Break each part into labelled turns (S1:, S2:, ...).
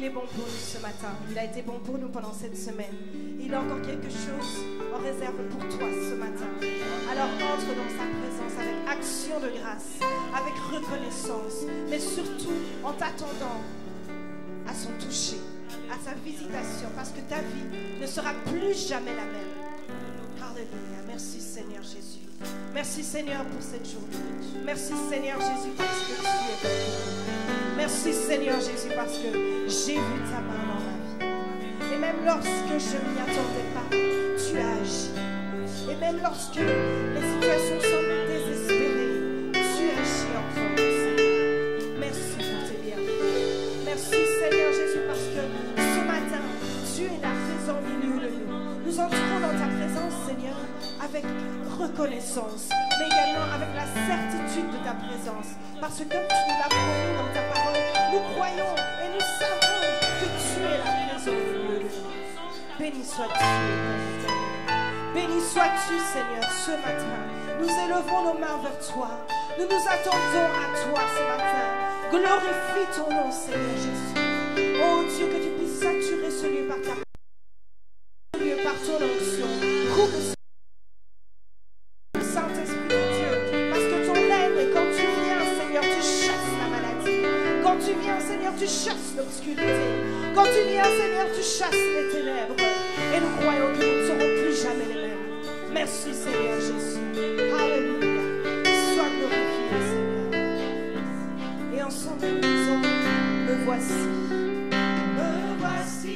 S1: est bon pour nous ce matin. Il a été bon pour nous pendant cette semaine. Il a encore quelque chose en réserve pour toi ce matin. Alors entre dans sa présence avec action de grâce, avec reconnaissance, mais surtout en t'attendant à son toucher, à sa visitation, parce que ta vie ne sera plus jamais la même. Alléluia. Merci Seigneur Jésus. Merci Seigneur pour cette journée. Merci Seigneur Jésus parce que tu es bon. Merci Seigneur Jésus parce que j'ai vu ta main dans ma vie. Et même lorsque je ne m'y attendais pas, tu as agi. Et même lorsque les situations semblent désespérées, tu agis encore, Seigneur. Merci pour tes bienfaits. Merci Seigneur Jésus parce que ce matin, tu es là présent au milieu de nous. Nous entrons dans ta présence, Seigneur, avec reconnaissance, mais également avec la certitude de ta présence. Parce que comme tu nous l'as promis dans ta parole, nous croyons et nous savons que tu es là présent au milieu de nous. Béni sois-tu, béni sois-tu, Seigneur, ce matin. Nous élevons nos mains vers toi. Nous nous attendons à toi ce matin. Glorifie ton nom, Seigneur Jésus. Oh Dieu, que tu puisses saturer ce lieu par ta parole. Par ton onction, coupe le Saint-Esprit de Dieu, parce que ton règne, quand tu viens, Seigneur, tu chasses la maladie. Quand tu viens, Seigneur, tu chasses l'obscurité. Quand tu viens, Seigneur, tu chasses les ténèbres. Et nous croyons que nous ne serons plus jamais les mêmes. Merci, Seigneur Jésus. Alléluia. Sois glorifié, Seigneur. Et ensemble, nous disons, me voici. Me voici.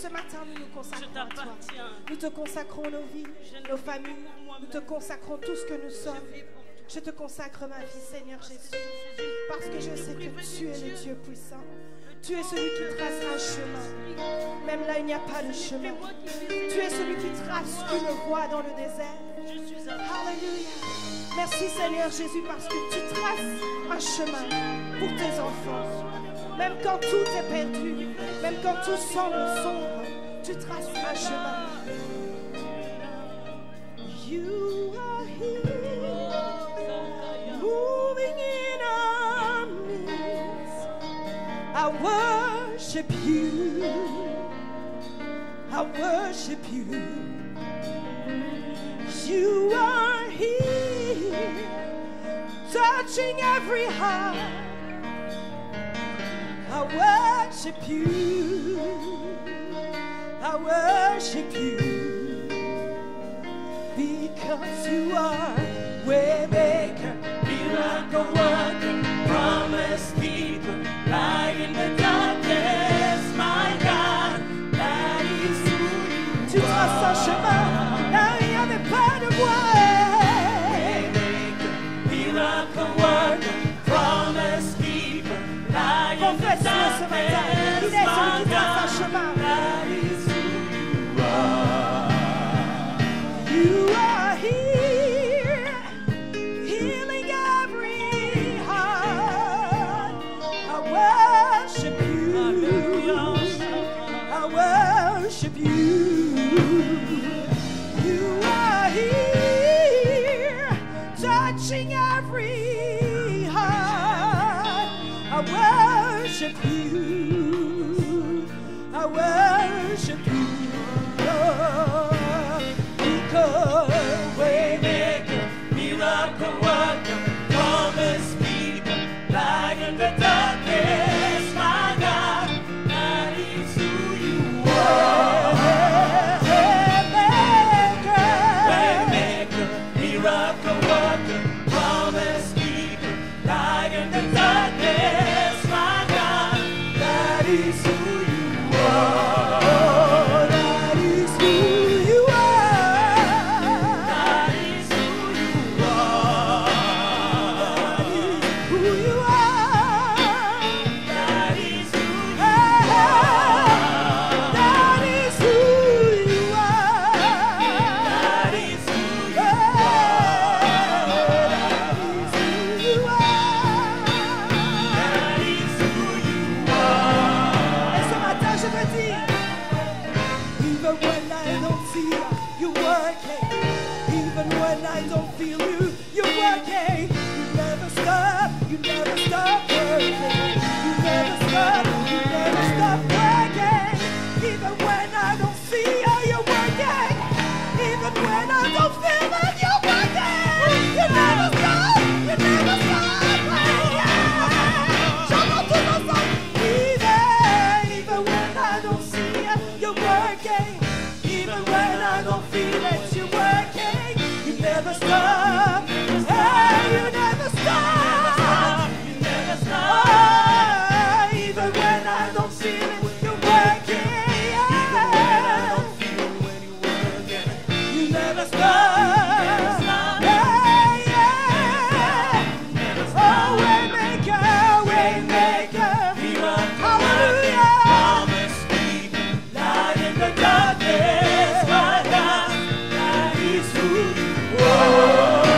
S1: ce matin, nous nous consacrons à toi. Nous te consacrons nos vies, nos familles. Nous te consacrons tout ce que nous sommes. Je te consacre ma vie, Seigneur Jésus, parce que je sais que tu es le Dieu puissant. Tu es celui qui tracera un chemin. Même là, il n'y a pas de chemin. Tu es celui qui trace une voie dans le désert. Alléluia. Merci, Seigneur Jésus, parce que tu traces un chemin pour tes enfants. Même quand tout est perdu, même quand tout semble sombre, tu traces un chemin. You are here, moving in our midst. I worship you. I worship you. You are here, touching every heart. I worship you. I worship you. Because you are waymaker, miracle worker, promise keeper, light in the darkness, my God, that is who you are. Tu traces un chemin, là il n'y avait pas de voie. Waymaker, miracle worker, promise keeper, light in the darkness, my God, that is who you are. You are here, healing every heart. I worship you. I worship you. You are here, touching every heart. I worship you. I worship you. Waymaker, miracle worker, promise keeper, light in the darkness, my God, that is who you are. Waymaker, miracle worker, promise keeper, light in the darkness, my God, that is who you are.
S2: Oh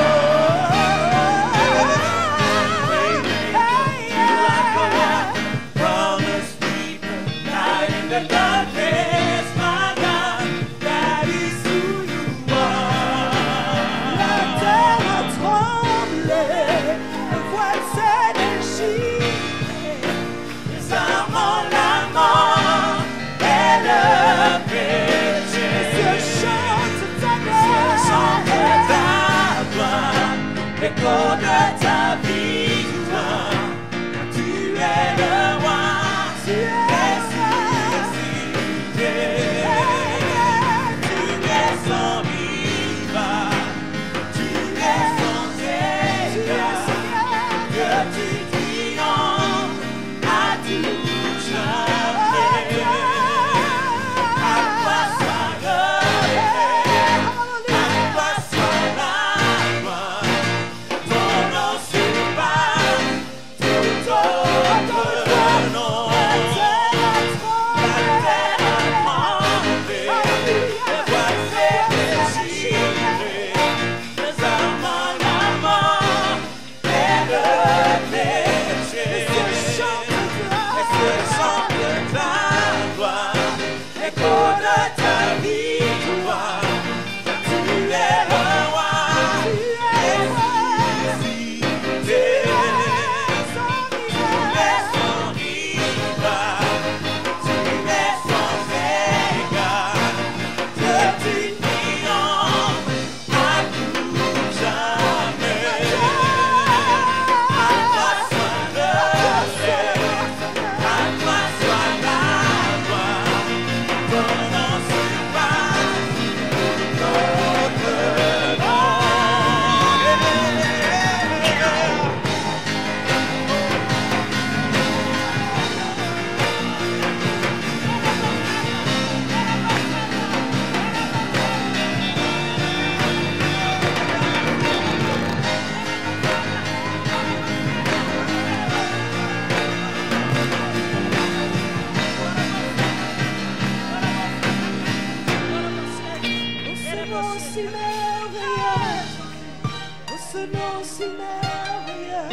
S1: si merveilleux, oh ce nom si merveilleux,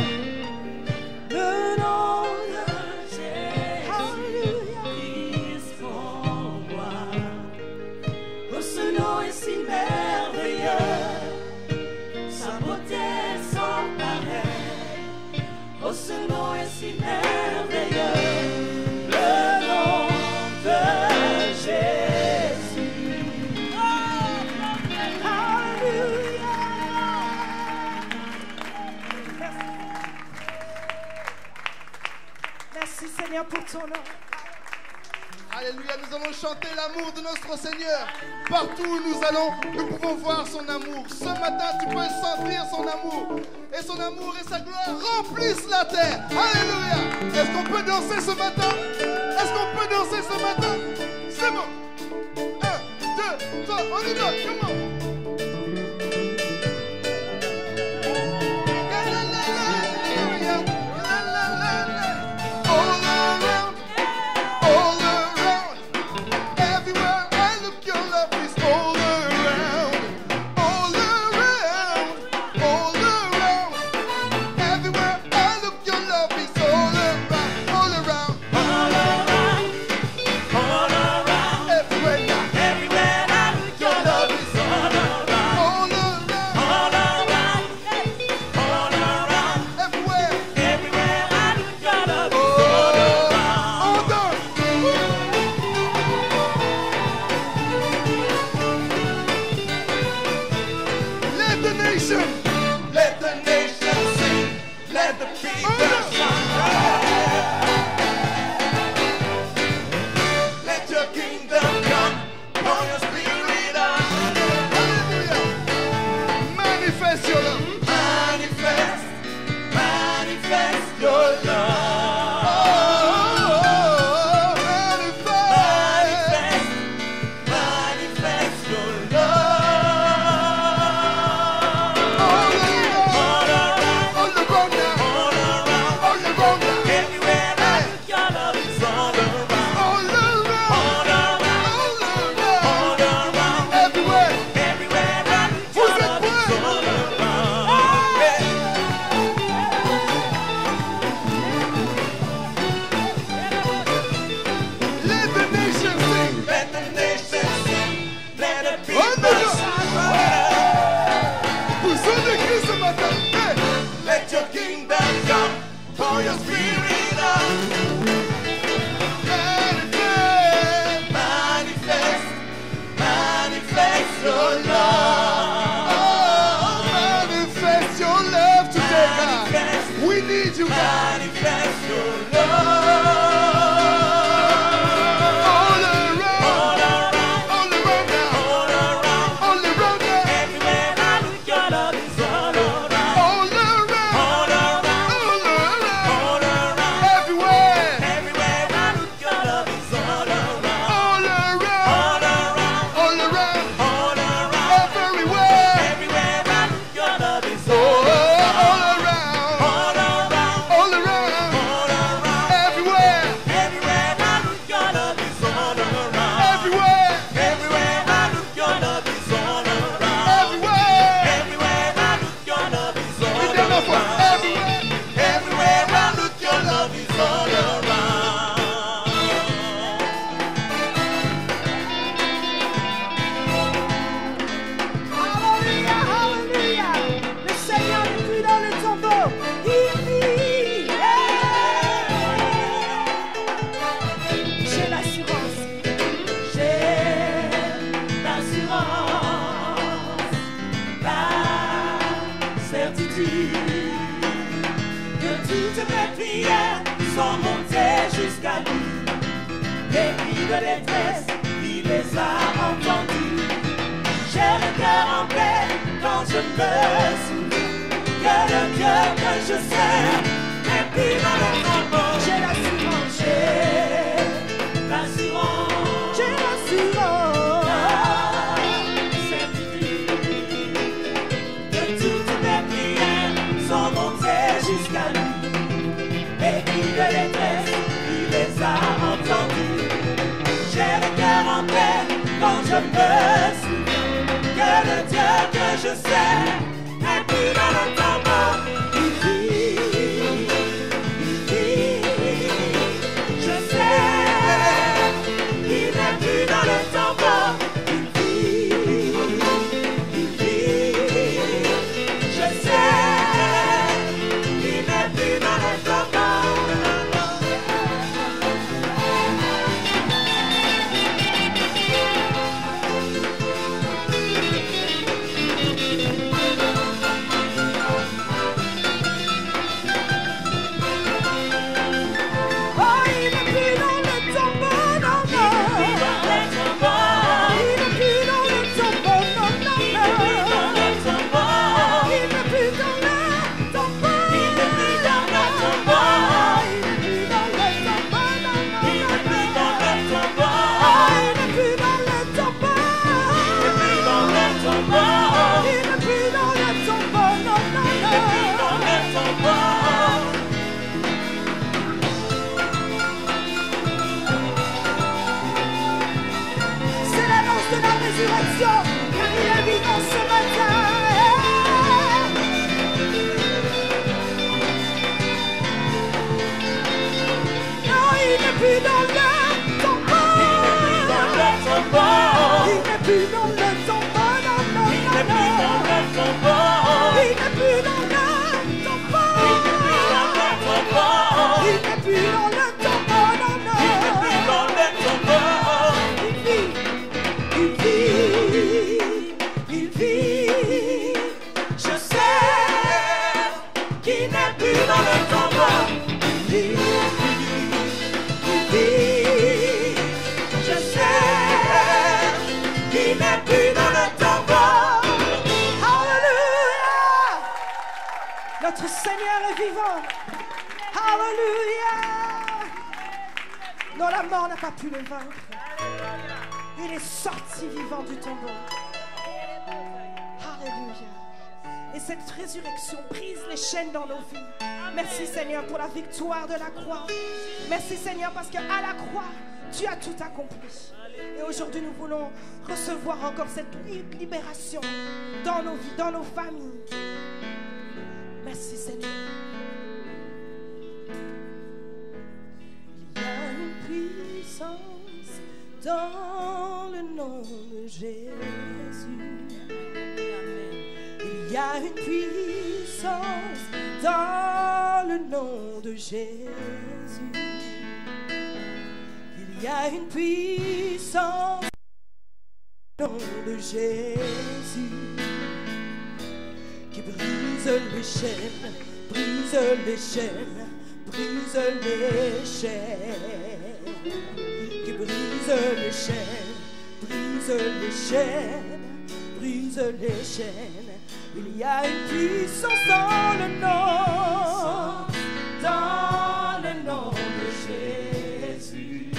S1: le nom de Jésus. Alléluia. Oh ce nom est si merveilleux, sa beauté sans pareil. Oh ce nom est si merveilleux, le nom de Jésus. Alléluia. Merci Seigneur pour ton nom.
S2: Alléluia, nous allons chanter l'amour de notre Seigneur. Partout où nous allons, nous pouvons voir son amour. Ce matin, tu peux sentir son amour. Et son amour et sa gloire remplissent la terre. Alléluia. Est-ce qu'on peut danser ce matin? Est-ce qu'on peut danser ce matin? C'est bon. 1, 2, 3, on y va. Comment?
S1: Je me souviens que
S3: le Dieu que je sais n'est plus dans le tombeau. Il vit, je sais, il n'est plus dans le tombeau. Il vit, je sais, il n'est plus dans le tombeau. Car il est vivant ce matin. Non, il n'est plus dans le tombeau. Il n'est plus dans le tombeau. Il n'est plus dans le tombeau. Il n'est plus dans le tombeau. Il n'est plus dans le tombeau. Il n'est plus dans le tombeau. Il vit, je sais qu'il n'est plus dans le tombeau. Il vit, je sais qu'il n'est plus dans le tombeau. Alléluia! Notre Seigneur est vivant. Alléluia! Non, la mort n'a pas pu le vaincre. Il est sorti vivant du tombeau. Alléluia. Et cette résurrection brise les chaînes dans nos vies. Merci Seigneur pour la victoire de la croix. Merci Seigneur parce qu'à la croix, tu as tout accompli. Et aujourd'hui, nous voulons recevoir encore cette libération dans nos vies, dans nos familles. Merci Seigneur. Il y a une puissance dans le nom de Jésus. Il y a une puissance dans le nom de Jésus. Il y a une puissance dans le nom de Jésus qui brise les chaînes, brise les chaînes, brise les chaînes, qui brise les chaînes, brise les chaînes, brise les chaînes. Il y a une puissance dans le nom de Jésus.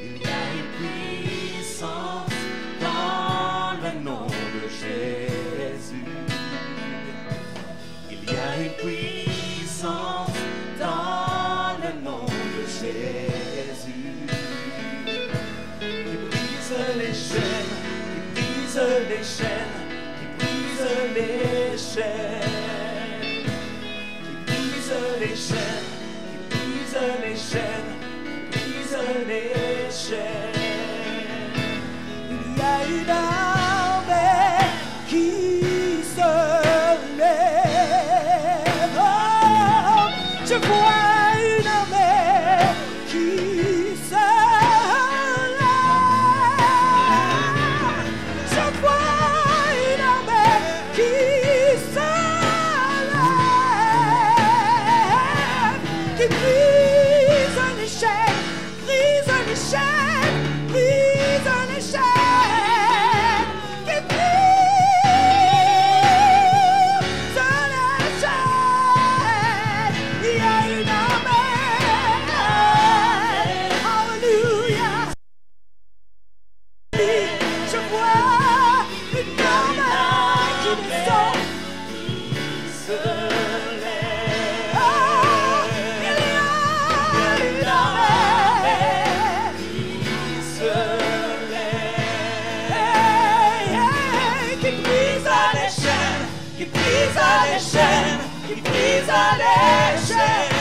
S4: Il y a une puissance dans le nom de Jésus. Il y a une puissance dans le nom de Jésus. Qui brise les chaînes, qui brise les chaînes. Les chaînes, qui brise les chaînes, qui brise les chaînes, qui brise les chaînes.
S3: Il y a une armée qui se lève. Oh, je vois une armée qui se lève. Je vois qui brise les chaînes, brise les chaînes, brise les chaînes.
S4: brise les chaînes, qui brise les chaînes.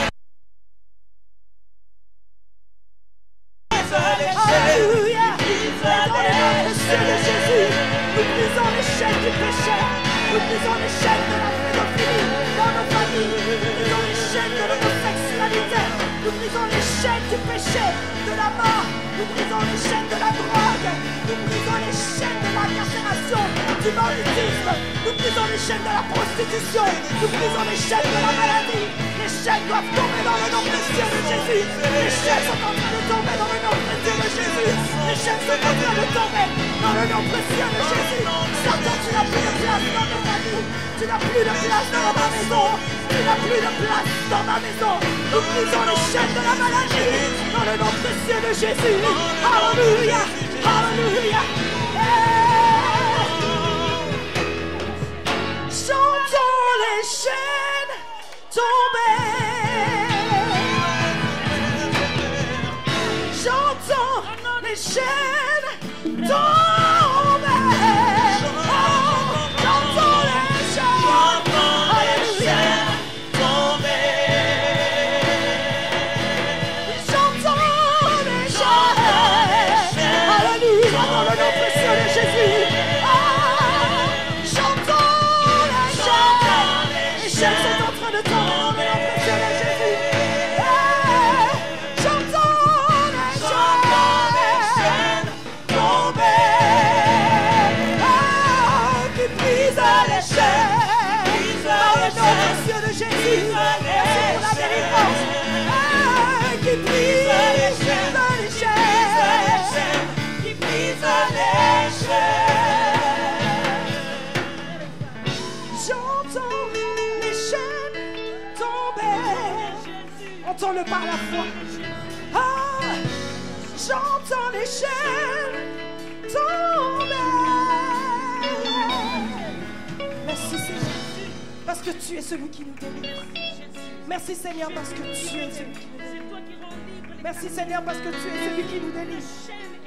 S3: Alléluia. Dans le nom précieux de Jésus, nous brisons les chaînes du péché. Nous brisons les chaînes de la pédophilie dans nos familles. Nous brisons les chaînes de l'homosexualité. Nous brisons les chaînes du péché, de la mort. Nous brisons les chaînes de la drogue. Nous brisons les chaînes de l'incarcération, du banditisme. Nous brisons les chaînes de la prostitution. Nous brisons les chaînes de la maladie. Les chaînes doivent tomber dans le nom précieux de Jésus. Les chaînes sont en train de tomber dans le nom précieux de Jésus. Les chaînes sont en train de tomber dans le nom précieux de Jésus. Satan, tu n'as plus de place dans nos familles. Tu n'as plus de place dans ma maison. Tu n'as plus de place dans ma maison. Nous brisons les chaînes de la maladie dans le nom précieux de Jésus. Alléluia. Alléluia. Chantons les chaînes tomber. J'entends les chaînes tomber. Oh, j'entends les chaînes. Alléluia. J'entends les chaînes. Alléluia. Dans le nom précieux de Jésus. J'entends les chaînes. Les chaînes sont en train de tomber dans le nom précieux de Jésus. Monsieur de Jésus, pour la délivrance, qui brise les chaînes, qui brise les chaînes. J'entends les chaînes tomber. Entends-le par la foi. Ah, j'entends les chaînes tomber. Merci Seigneur. Parce que tu es celui qui nous délivre. Merci Seigneur parce que tu es celui qui nous délivre. Merci Seigneur parce que tu es celui qui nous délivre.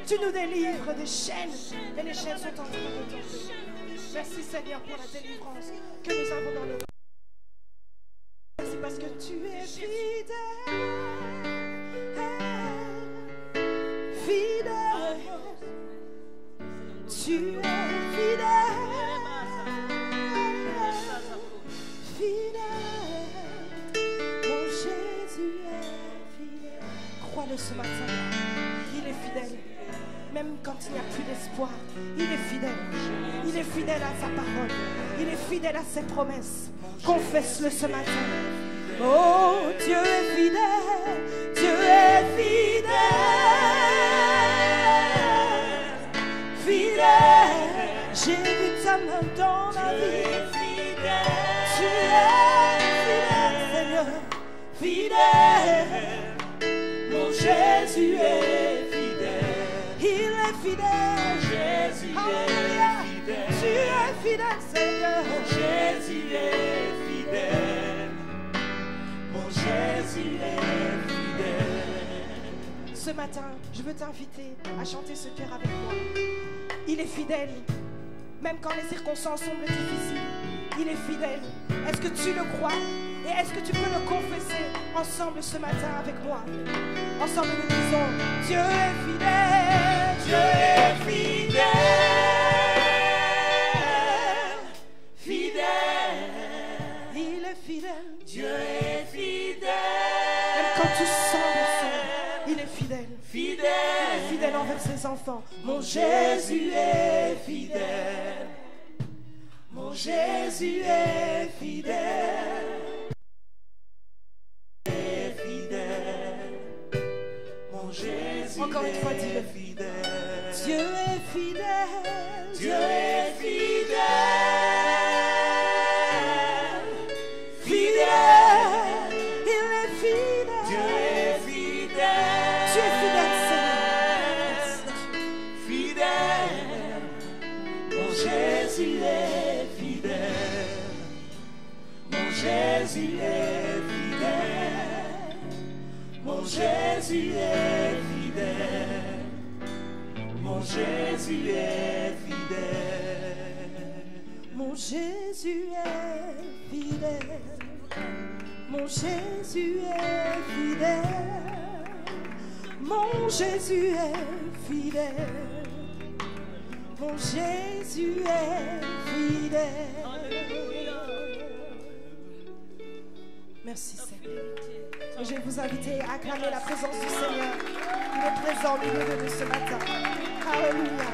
S3: Tu nous délivres des chaînes et les chaînes sont en train de tomber. Merci Seigneur pour la délivrance que nous avons dans le monde. Merci parce que tu es fidèle. Fidèle. Tu es fidèle. Mon Jésus est fidèle. Crois-le ce matin. Il est fidèle. Même quand il n'y a plus d'espoir, il est fidèle. Il est fidèle à sa parole. Il est fidèle à ses promesses. Confesse-le ce matin. Oh, Dieu est fidèle. Dieu est fidèle. Fidèle. J'ai vu ta main dans ma vie. Tu es fidèle, Seigneur, fidèle. Mon Jésus est fidèle. Il est fidèle. Jésus est fidèle. Tu es fidèle, Seigneur. Mon Jésus est fidèle. Mon Jésus est fidèle. Ce matin, je veux t'inviter à chanter ce cœur avec moi. Il est fidèle, même quand les circonstances semblent difficiles. Il est fidèle. Est-ce que tu le crois? Et est-ce que tu peux le confesser ensemble ce matin avec moi? Ensemble nous disons: Dieu est fidèle. Dieu est fidèle. Fidèle. Il est fidèle. Dieu est fidèle. Même quand tu sembles seul, il est fidèle. Fidèle. Il est fidèle envers ses enfants. Mon Jésus est fidèle. Mon Jésus est fidèle. Est fidèle. Mon Jésus. Encore une fois, dis-le. Fidèle. Dieu est fidèle. Dieu est fidèle. Fidèle. Il est fidèle. Dieu est fidèle. Tu es fidèle, Seigneur. Fidèle. Mon Jésus est fidèle. Mon Jésus est fidèle. Mon Jésus est fidèle. Mon Jésus est fidèle. Mon Jésus est fidèle. Mon Jésus est fidèle. Mon Jésus est fidèle. Mon Jésus est fidèle. Merci Seigneur. Et je vais vous inviter à acclamer la présence du Seigneur. Il est présent au milieu de nous ce matin. Alléluia.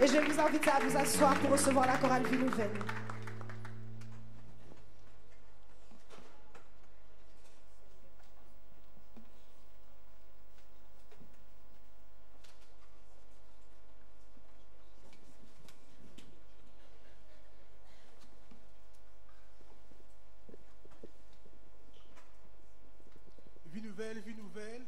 S3: Et je vais vous inviter à vous asseoir pour recevoir la chorale Vie Nouvelle.
S2: Vie nouvelle.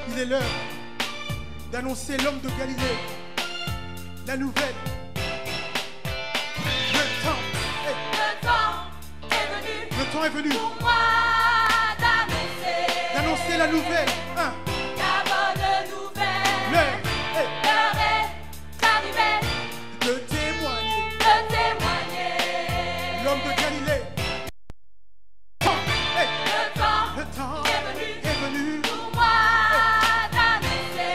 S2: Il est l'heure d'annoncer l'homme de Galilée, la nouvelle. Le temps est venu
S4: pour moi
S2: d'annoncer la nouvelle.
S4: La bonne nouvelle.
S2: L'heure
S4: est arrivée
S2: de témoigner. L'homme de Galilée. Le temps est venu
S4: pour moi d'annoncer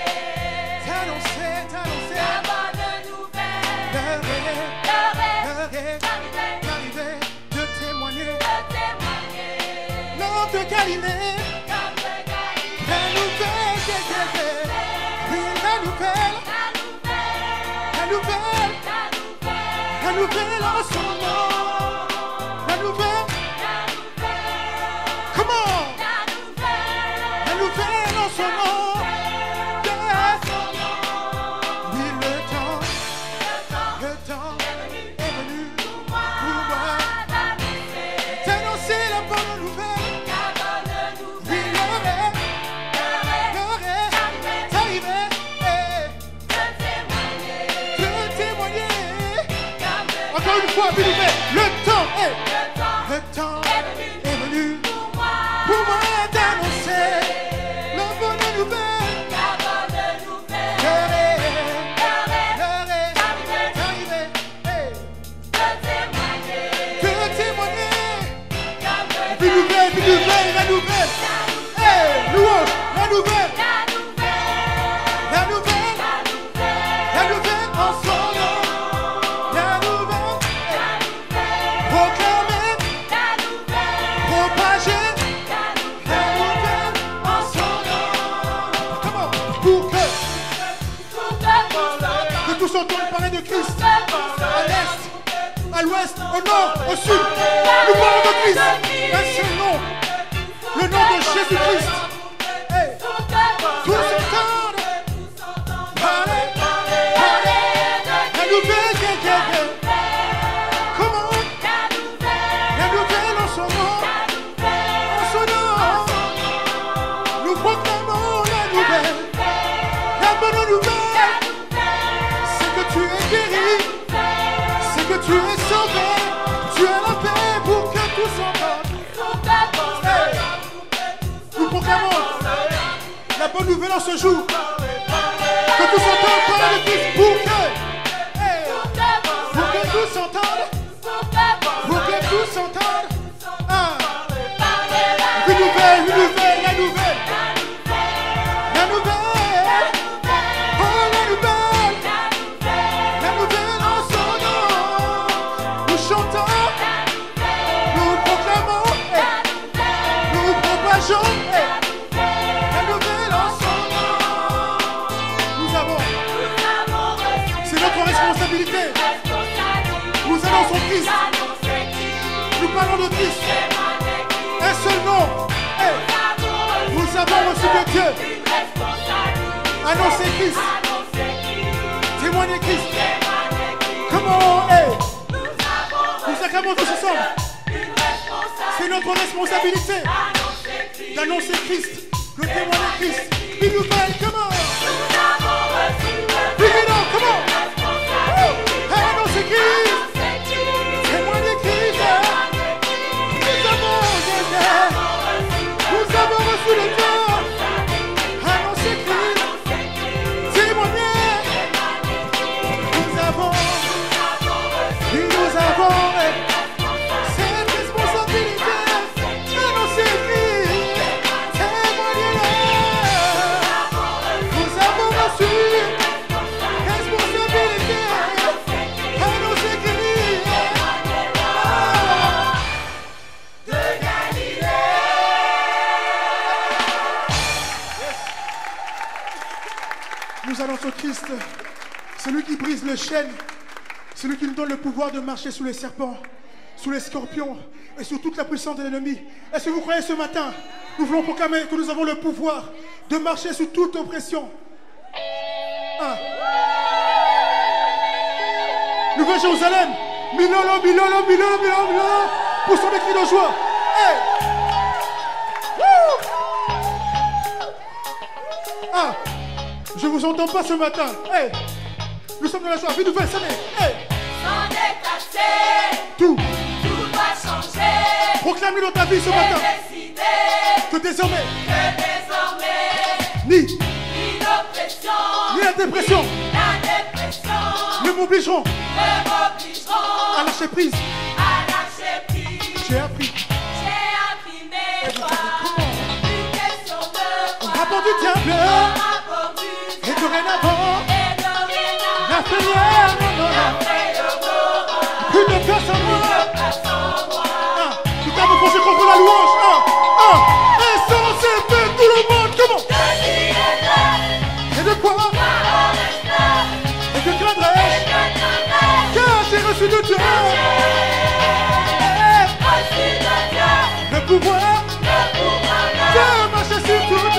S2: la
S4: bonne nouvelle.
S2: L'heure est
S4: arrivée
S2: de témoigner.
S4: L'homme
S2: de Galilée. La nouvelle, oui, la nouvelle en son nom. La nouvelle, comment? La nouvelle en son nom. Oui, le temps est venu pour moi d'annoncer la bonne nouvelle. Oui, l'heure est arrivée de témoigner. Encore une fois, Vie Nouvelle, le temps est venu pour moi d'annoncer la bonne nouvelle. L'heure est arrivée de témoigner. Vie Nouvelle, la nouvelle. Louange, la nouvelle. La nouvelle en son nom. La nouvelle, proclamer, propager. La nouvelle en son nom. Comment? Pour que tous entendent parler de Christ. À l'est, à l'ouest, au nord, au sud. Nous parlons de Christ. Un seul nom. Le nom de Jésus-Christ. Tous entendent parler. La nouvelle, comment? La nouvelle en son nom. En son nom. Nous proclamons la nouvelle. La bonne nouvelle. C'est que tu es guéri. C'est que tu es sauvé. Tu as la paix pour que tous entendent. Nous proclamons la bonne nouvelle en ce jour. Que tous entendent parler de Christ pour que tous entendent. Pour que tous entendent. Une nouvelle, la nouvelle. La nouvelle. Oh, la nouvelle.
S5: responsabilité. Nous annonçons Christ. Nous parlons de Christ. Un seul nom. Hey. Nous avons reçu de Dieu. Annoncer Christ. Témoigner Christ. Comment? Hey. Nous acclamons tous ensemble. C'est notre responsabilité d'annoncer Christ, de témoigner Christ. Une nouvelle, comment? Divino, comment? Annoncer Christ. Témoigner Christ. Nous avons reçu le cœur. Annoncer Christ. Témoigner. Nous avons cette responsabilité. Annoncer Christ. Témoigner. Nous avons reçu responsabilité. Annoncer Christ. De Galilée. Nous annonçons Christ, celui qui brise les chaînes, celui qui nous donne le pouvoir de marcher sous les serpents, sous les scorpions et sous toute la puissance de l'ennemi. Est-ce que vous croyez ce matin, nous voulons proclamer que nous avons le pouvoir de marcher sous toute oppression. Nouvelle Jérusalem, Milolo, Milolo, Milolo, Milolo, Milolo, pour son cri de joie. Hey. Je vous entends pas ce matin. Hey. Nous sommes dans la joie. Vie nouvelle, ça n'est. Hey.
S4: Sans déclasser,
S5: Tout
S4: doit changer.
S5: proclame-le dans ta vie ce matin.
S4: Décider
S5: Que désormais,
S4: ni
S5: ni
S4: l'oppression,
S5: ni la dépression
S4: la dépression
S5: ne m'obligeront
S4: m'obligeront
S5: à lâcher prise.
S4: à lâcher prise.
S5: J'ai appris.
S4: J'ai appris mes devoirs. Une question de
S5: Au
S4: foi.
S5: rapport du diable
S4: Rapport du
S5: et dorénavant,
S4: et dorénavant,
S5: la prière, plus de place en moi. Tout à me pencher contre la louange. Et sans c'est fait tout le monde. Comment? Et de quoi? Et que craindrais-je? Car j'ai reçu de Dieu le pouvoir de marcher sur toute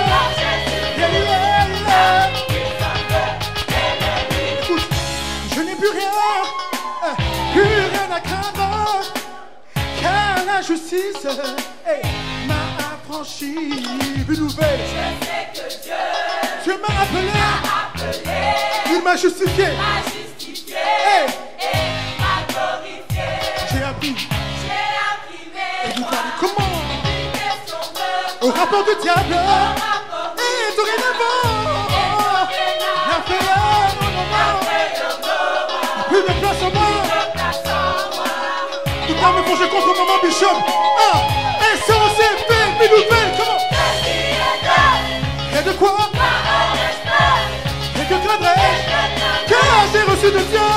S5: Écoute, je n'ai plus rien à craindre, car la justice m'a affranchi. Une nouvelle, Dieu m'a appelé, il m'a justifié, j'ai appris. Et vous parlez comment? Au rapport du diable et dorénavant, la prière, plus de place en moi. Tout à me pencher contre maman Bishop. Et sans c'est fait, une nouvelle, comment? Et de quoi? Et que craindrais-je? Car j'ai reçu de Dieu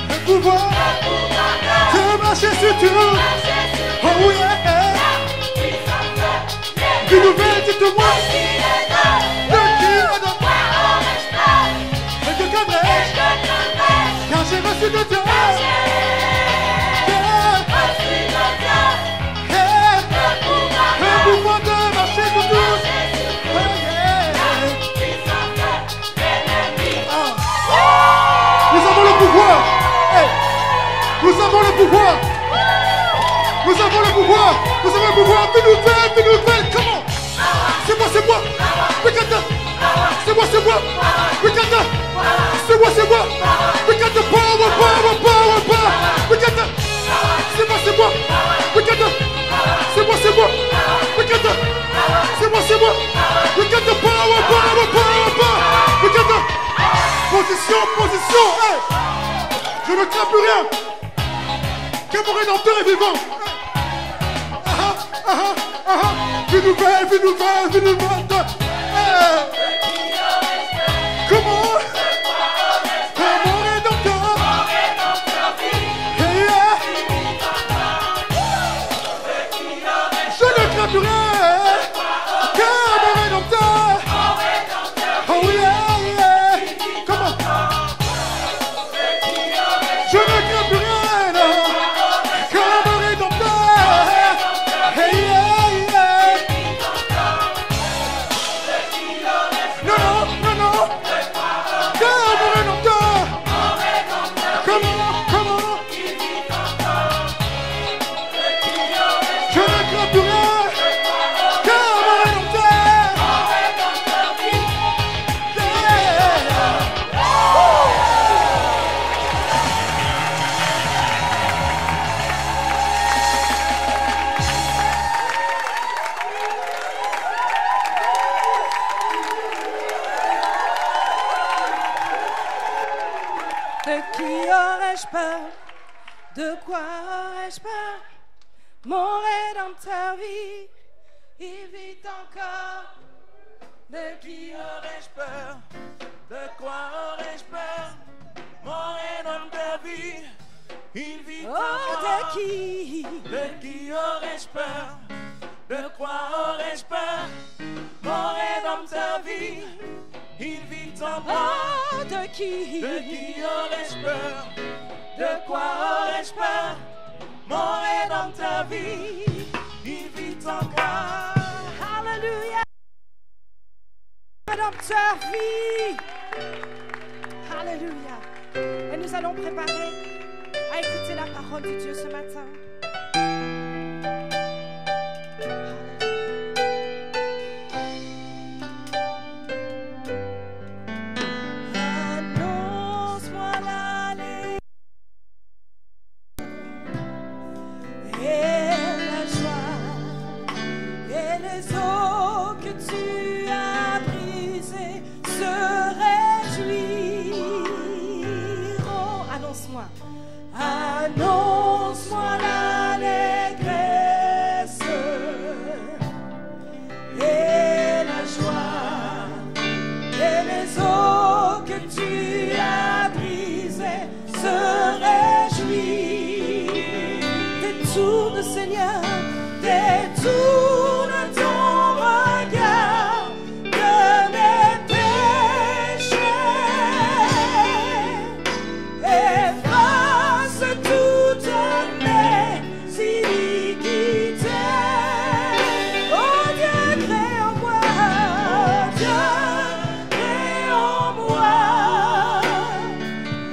S5: le pouvoir de marcher sur tout. Oh yeah. Une nouvelle, dites-moi. De qui est de moi? Et que craindrais-je? Car j'ai reçu de Dieu. Le pouvoir de marcher sur tout. Oh yeah. Nous avons le pouvoir. Hey. Nous avons le pouvoir. Nous avons le pouvoir. Nous avons le pouvoir. Une nouvelle. Comment? C'est moi. Regarde. C'est moi. Regarde. C'est moi. Regarde. Power. Regarde. C'est moi. Regarde. C'est moi. Regarde. C'est moi. Regarde. Power. Regarde. Position. Hey. Je ne crains plus rien. Que mon rédempteur est vivant. Une nouvelle. Hey. Comment? Mon rédempteur. Hey, yeah. Je ne crains plus rien. Que mon rédempteur. Oh yeah.
S3: De qui aurais-je peur? De quoi aurais-je peur? Mon Rédempteur vit, il vit encore. De qui
S4: aurais-je peur? De quoi aurais-je peur? Mon Rédempteur vit, il vit encore.
S3: De qui
S4: aurais-je peur? De quoi aurais-je peur? Mon Rédempteur vit, il vit encore.
S3: De qui
S4: aurais-je peur? De quoi aurais-je peur? Mon Rédempteur vit, il vit encore.
S3: Alléluia. Rédempteur vit. Alléluia. Et nous allons préparer à écouter la parole de Dieu ce matin. Annonce-moi l'allée et la joie et les eaux que tu as brisées se réjouiront. Annonce-moi. Annonce-moi l'allégresse et la joie et les eaux que tu as brisées se réjouissent. Détourne, Seigneur, détourne ton regard de mes péchés. Efface toutes mes iniquités. Oh Dieu, crée en moi, oh Dieu, crée en moi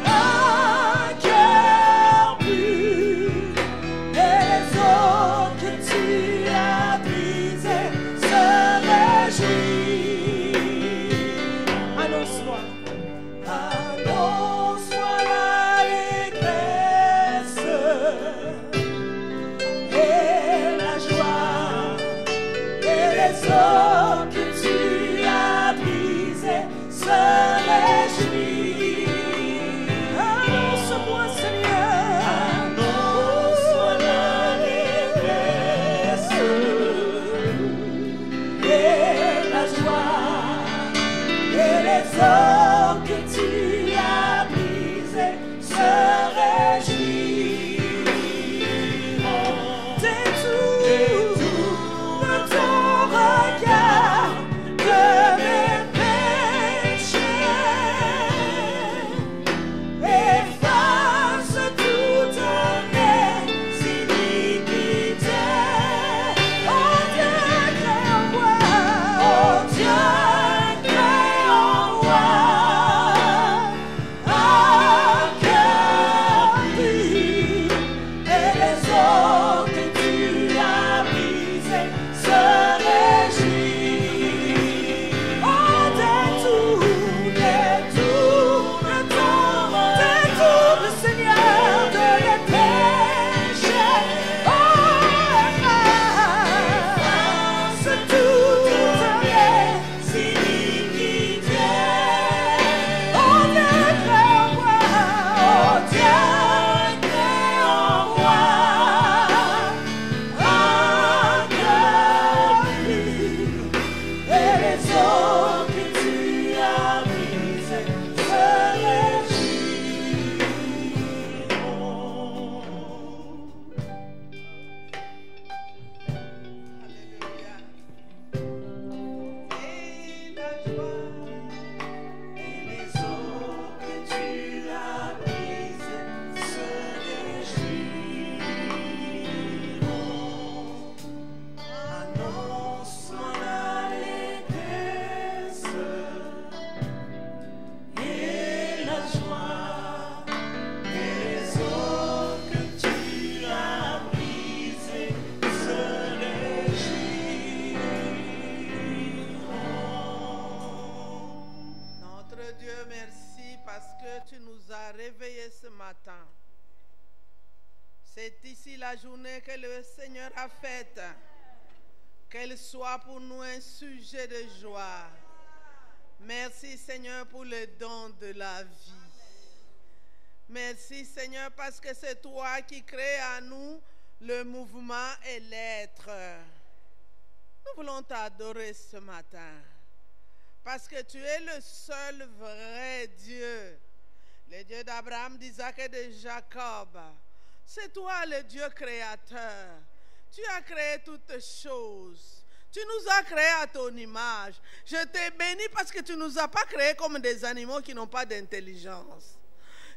S3: un cœur pur. Et les eaux que tu as brisées se réjouissent. Annonce-moi. Annonce-moi l'allégresse et la joie et les eaux que tu as brisées se réjouissent. Annonce-moi, Seigneur. Annonce-moi l'allégresse et la joie et les eaux que tu as brisées se réjouiront. Détourne ton regard de mes péchés. Efface toutes mes iniquités. Oh Dieu, crée en moi, oh Dieu, crée en moi un cœur pur. Et les eaux que tu as brisées se réjouissent. Oh, détourne Seigneur de mes péchés. Oh, efface toutes mes iniquités. Oh Dieu, crée en moi, oh Dieu, crée en moi un cœur pur. Et les eaux que tu as brisées se réjouiront.
S6: Alléluia. Et la joie
S4: Et les eaux que tu as brisées se réjouiront. Annonce-moi l'allégresse et la joie et les eaux que tu as brisées se réjouiront.
S6: Notre Dieu, merci parce que tu nous as réveillés ce matin. C'est ici la journée que le Seigneur a faite. Qu'elle soit pour nous un sujet de joie. Merci Seigneur pour le don de la vie. Merci Seigneur parce que c'est toi qui crées en nous le mouvement et l'être. Nous voulons t'adorer ce matin parce que tu es le seul vrai Dieu, le Dieu d'Abraham, d'Isaac et de Jacob. C'est toi le Dieu créateur. Tu as créé toutes choses. Tu nous as créés à ton image. Je t'ai béni parce que tu ne nous as pas créés comme des animaux qui n'ont pas d'intelligence.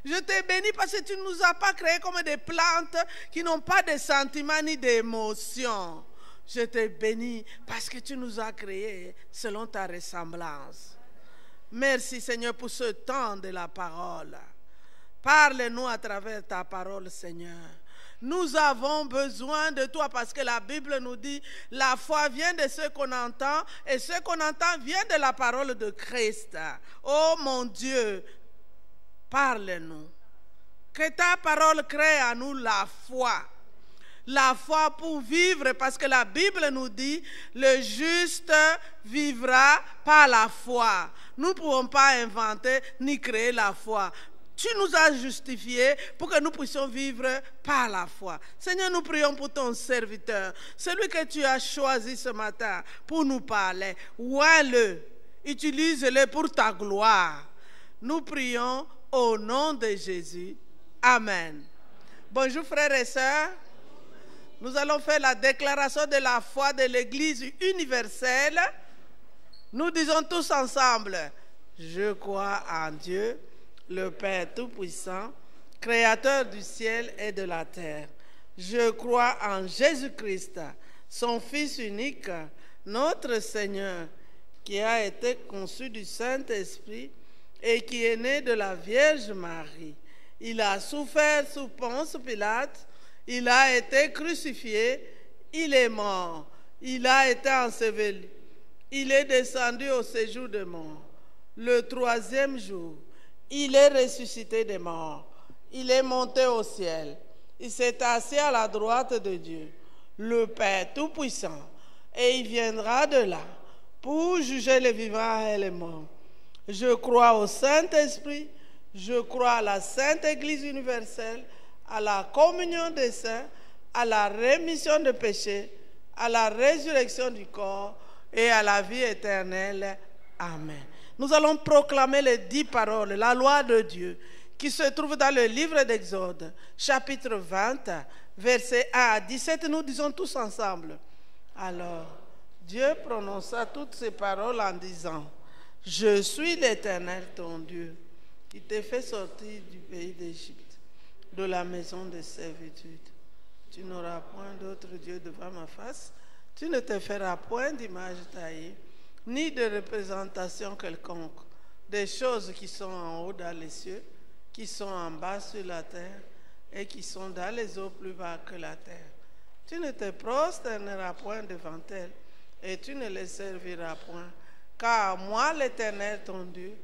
S6: Je t'ai béni parce que tu ne nous as pas créés comme des plantes qui n'ont pas de sentiments ni d'émotions. Je t'ai béni parce que tu nous as créés selon ta ressemblance. Merci Seigneur pour ce temps de la parole. Parle-nous à travers ta parole, Seigneur. Nous avons besoin de toi parce que la Bible nous dit la foi vient de ce qu'on entend et ce qu'on entend vient de la parole de Christ. Oh mon Dieu, parle-nous. Que ta parole crée en nous la foi. La foi pour vivre parce que la Bible nous dit le juste vivra par la foi. Nous ne pouvons pas inventer ni créer la foi. Tu nous as justifiés pour que nous puissions vivre par la foi. Seigneur, nous prions pour ton serviteur, celui que tu as choisi ce matin pour nous parler. Oins-le, utilise-le pour ta gloire. Nous prions au nom de Jésus. Amen. Bonjour frères et sœurs. Nous allons faire la déclaration de la foi de l'Église universelle. Nous disons tous ensemble, je crois en Dieu, le Père Tout-Puissant, Créateur du ciel et de la terre. Je crois en Jésus-Christ, son Fils unique, notre Seigneur, qui a été conçu du Saint-Esprit et qui est né de la Vierge Marie. Il a souffert sous Ponce Pilate, il a été crucifié, il est mort, il a été enseveli, il est descendu au séjour des morts. Le troisième jour, il est ressuscité des morts. Il est monté au ciel. Il s'est assis à la droite de Dieu, le Père Tout-Puissant. Et il viendra de là pour juger les vivants et les morts. Je crois au Saint-Esprit. Je crois à la Sainte Église universelle, à la communion des saints, à la rémission des péchés, à la résurrection du corps et à la vie éternelle. Amen. Nous allons proclamer les 10 paroles, la loi de Dieu, qui se trouve dans le livre d'Exode, chapitre 20, versets 1 à 17. Nous disons tous ensemble. Alors, Dieu prononça toutes ces paroles en disant, « Je suis l'Éternel, ton Dieu, qui t'ai fait sortir du pays d'Égypte, de la maison de servitude. Tu n'auras point d'autre Dieu devant ma face, tu ne te feras point d'image taillée, ni de représentation quelconque, des choses qui sont en haut dans les cieux, qui sont en bas sur la terre, et qui sont dans les eaux plus bas que la terre. Tu ne te prosterneras point devant elles, et tu ne les serviras point, car moi, l'Éternel, ton Dieu,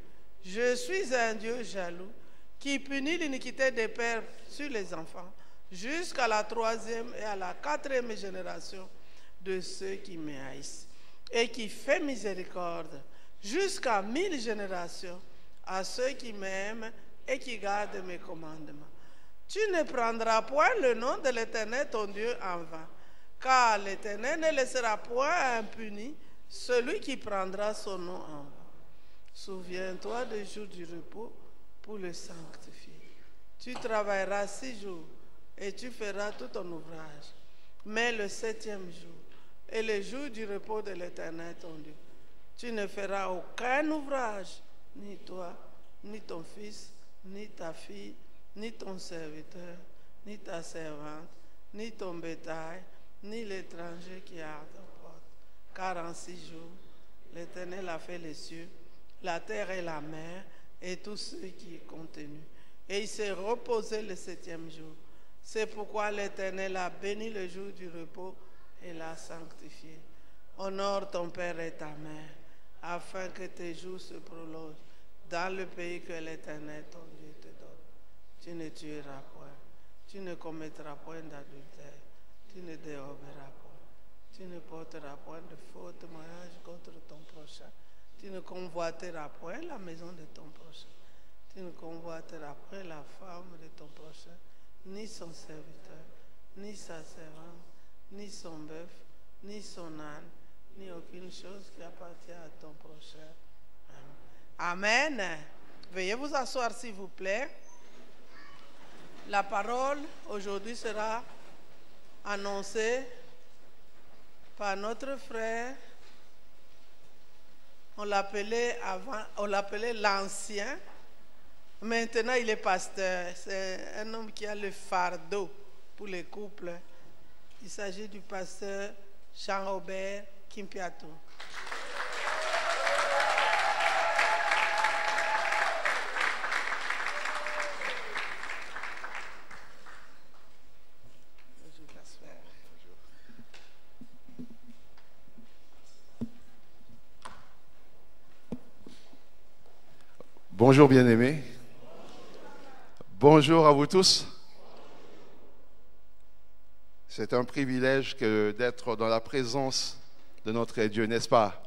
S6: je suis un Dieu jaloux, qui punit l'iniquité des pères sur les enfants, jusqu'à la 3e et à la 4e génération de ceux qui me haïssent, et qui fait miséricorde jusqu'à 1000 générations à ceux qui m'aiment et qui gardent mes commandements. Tu ne prendras point le nom de l'Éternel ton Dieu en vain, car l'Éternel ne laissera point impuni celui qui prendra son nom en vain. Souviens-toi des jours du repos pour le sanctifier. Tu travailleras 6 jours et tu feras tout ton ouvrage. Mais le 7e jour est le jour du repos de l'Éternel ton Dieu. Tu ne feras aucun ouvrage, ni toi, ni ton fils, ni ta fille, ni ton serviteur, ni ta servante, ni ton bétail, ni l'étranger qui est à ta porte. Car en 6 jours, l'Éternel a fait les cieux, la terre et la mer, et tout ce qui est contenu. Et il s'est reposé le 7e jour. C'est pourquoi l'Éternel a béni le jour du repos et l'a sanctifié. Honore ton père et ta mère, afin que tes jours se prolongent dans le pays que l'Éternel ton Dieu te donne. Tu ne tueras point, tu ne commettras point d'adultère, tu ne déroberas point, tu ne porteras point de faux témoignages contre ton prochain, tu ne convoiteras point la maison de ton prochain, tu Tu ne convoiteras après la femme de ton prochain, ni son serviteur, ni sa servante, ni son bœuf, ni son âne, ni aucune chose qui appartient à ton prochain. Amen. Veuillez vous asseoir s'il vous plaît. La parole aujourd'hui sera annoncée par notre frère. On l'appelait l'ancien. Maintenant, il est pasteur. C'est un homme qui a le fardeau pour les couples. Il s'agit du pasteur Jean-Robert Kimpiatou.
S7: Bonjour bien-aimés. Bonjour à vous tous. C'est un privilège d'être dans la présence de notre Dieu, n'est-ce pas?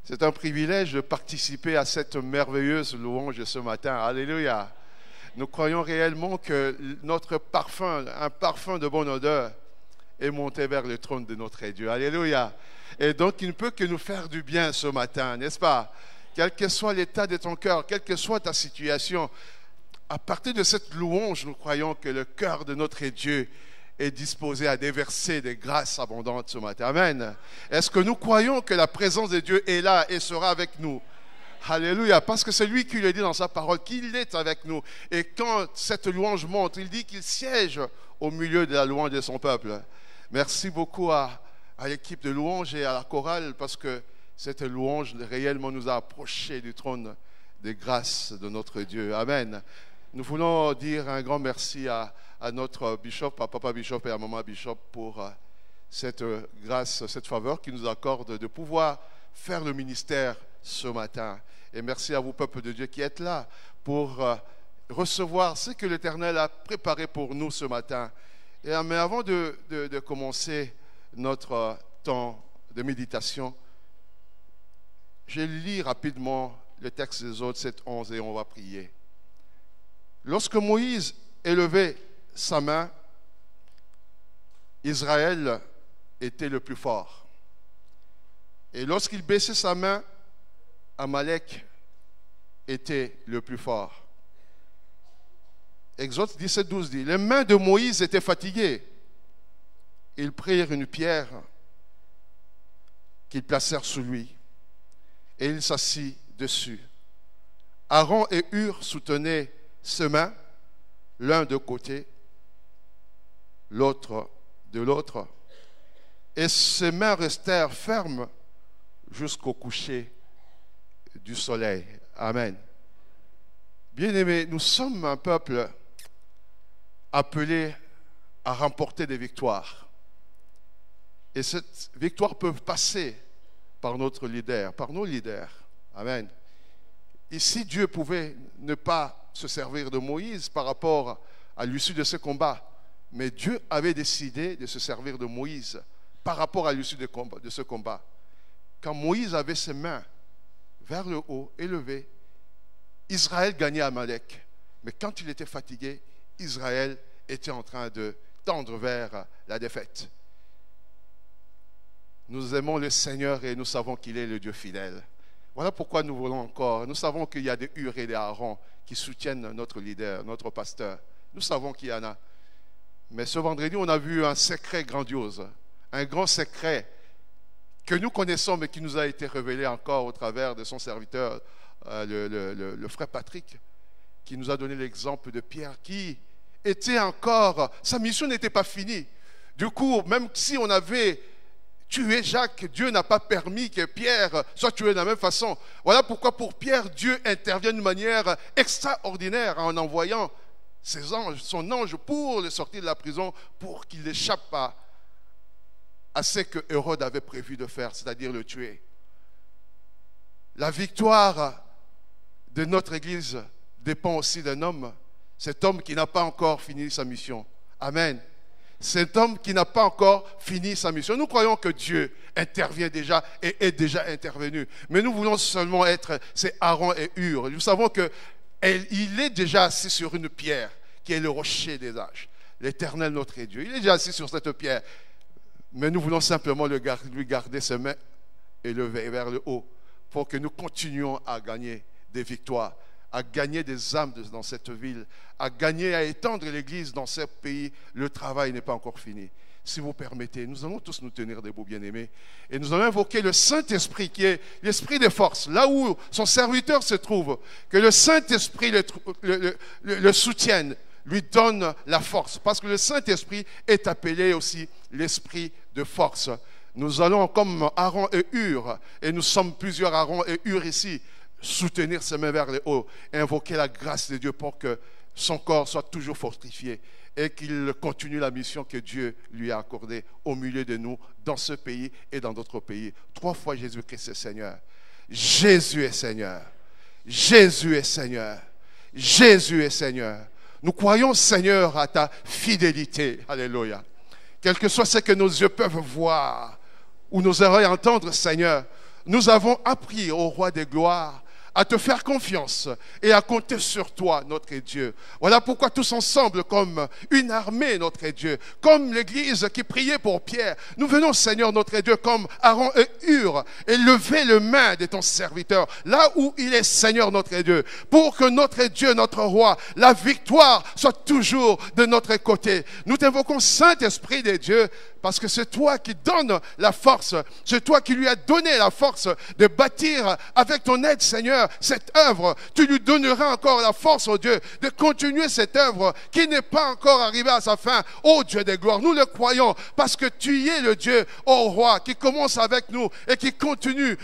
S7: C'est un privilège de participer à cette merveilleuse louange ce matin. Alléluia. Nous croyons réellement que notre parfum, un parfum de bonne odeur, est monté vers le trône de notre Dieu. Alléluia. Et donc, il ne peut que nous faire du bien ce matin, n'est-ce pas? Quel que soit l'état de ton cœur, quelle que soit ta situation, à partir de cette louange, nous croyons que le cœur de notre Dieu est disposé à déverser des grâces abondantes ce matin. Amen. Est-ce que nous croyons que la présence de Dieu est là et sera avec nous? Alléluia. Parce que c'est lui qui le dit dans sa parole, qu'il est avec nous. Et quand cette louange monte, il dit qu'il siège au milieu de la louange de son peuple. Merci beaucoup à l'équipe de louange et à la chorale, parce que cette louange réellement nous a approchés du trône des grâces de notre Dieu. Amen. Nous voulons dire un grand merci à notre bishop, à Papa Bishop et à Maman Bishop pour cette grâce, cette faveur qui nous accorde de pouvoir faire le ministère ce matin. Et merci à vous, peuple de Dieu, qui êtes là pour recevoir ce que l'Éternel a préparé pour nous ce matin. Mais avant de commencer notre temps de méditation, je lis rapidement le texte des autres, 7-11, et on va prier. Lorsque Moïse élevait sa main, Israël était le plus fort. Et lorsqu'il baissait sa main, Amalek était le plus fort. Exode 17-12 dit, les mains de Moïse étaient fatiguées. Ils prirent une pierre qu'ils placèrent sous lui. Et il s'assit dessus. Aaron et Hur soutenaient ses mains, l'un de côté, l'autre de l'autre. Et ses mains restèrent fermes jusqu'au coucher du soleil. Amen. Bien-aimés, nous sommes un peuple appelé à remporter des victoires. Et cette victoire peut passer par notre leader, par nos leaders. Amen. Ici, Dieu pouvait ne pas se servir de Moïse par rapport à l'issue de ce combat, mais Dieu avait décidé de se servir de Moïse par rapport à l'issue de ce combat. Quand Moïse avait ses mains vers le haut, élevées, Israël gagnait Amalek. Mais quand il était fatigué, Israël était en train de tendre vers la défaite. Nous aimons le Seigneur et nous savons qu'il est le Dieu fidèle. Voilà pourquoi nous voulons encore. Nous savons qu'il y a des Hur et des Aaron qui soutiennent notre leader, notre pasteur. Nous savons qu'il y en a. Mais ce vendredi, on a vu un secret grandiose, un grand secret que nous connaissons, mais qui nous a été révélé encore au travers de son serviteur, le frère Patrick, qui nous a donné l'exemple de Pierre, qui était encore, sa mission n'était pas finie. Du coup, même si on avait tué Jacques, Dieu n'a pas permis que Pierre soit tué de la même façon. Voilà pourquoi pour Pierre, Dieu intervient d'une manière extraordinaire en envoyant ses anges, son ange pour le sortir de la prison, pour qu'il échappe à ce que Hérode avait prévu de faire, c'est-à-dire le tuer. La victoire de notre Église dépend aussi d'un homme, cet homme qui n'a pas encore fini sa mission. Amen. Cet homme qui n'a pas encore fini sa mission. Nous croyons que Dieu intervient déjà et est déjà intervenu. Mais nous voulons seulement être, c'est Aaron et Hur. Nous savons que Et il est déjà assis sur une pierre qui est le rocher des âges. L'Éternel, notre Dieu. Il est déjà assis sur cette pierre. Mais nous voulons simplement lui garder ses mains et lever vers le haut pour que nous continuions à gagner des victoires, à gagner des âmes dans cette ville, à gagner, à étendre l'Église dans ce pays. Le travail n'est pas encore fini. Si vous permettez, nous allons tous nous tenir debout, bien-aimés, et nous allons invoquer le Saint-Esprit qui est l'Esprit de force, là où son serviteur se trouve, que le Saint-Esprit le soutienne, lui donne la force, parce que le Saint-Esprit est appelé aussi l'Esprit de force. Nous allons, comme Aaron et Hur, et nous sommes plusieurs Aaron et Hur ici, soutenir ses mains vers le haut et invoquer la grâce de Dieu pour que son corps soit toujours fortifié et qu'il continue la mission que Dieu lui a accordée au milieu de nous, dans ce pays et dans d'autres pays. 3 fois Jésus-Christ est Seigneur. Jésus est Seigneur. Jésus est Seigneur. Jésus est Seigneur. Nous croyons, Seigneur, à ta fidélité. Alléluia. Quel que soit ce que nos yeux peuvent voir ou nos oreilles entendre, Seigneur, nous avons appris au Roi des gloires à te faire confiance et à compter sur toi, notre Dieu. Voilà pourquoi tous ensemble, comme une armée, notre Dieu, comme l'Église qui priait pour Pierre, nous venons, Seigneur, notre Dieu, comme Aaron et Hur, et lever les mains de ton serviteur, là où il est, Seigneur, notre Dieu, pour que notre Dieu, notre Roi, la victoire soit toujours de notre côté. Nous t'invoquons, Saint-Esprit de Dieu, parce que c'est toi qui donnes la force, c'est toi qui lui as donné la force de bâtir avec ton aide, Seigneur, cette œuvre. Tu lui donneras encore la force, oh Dieu, de continuer cette œuvre qui n'est pas encore arrivée à sa fin. Oh Dieu des gloires, nous le croyons, parce que tu es le Dieu, oh Roi, qui commence avec nous et qui continue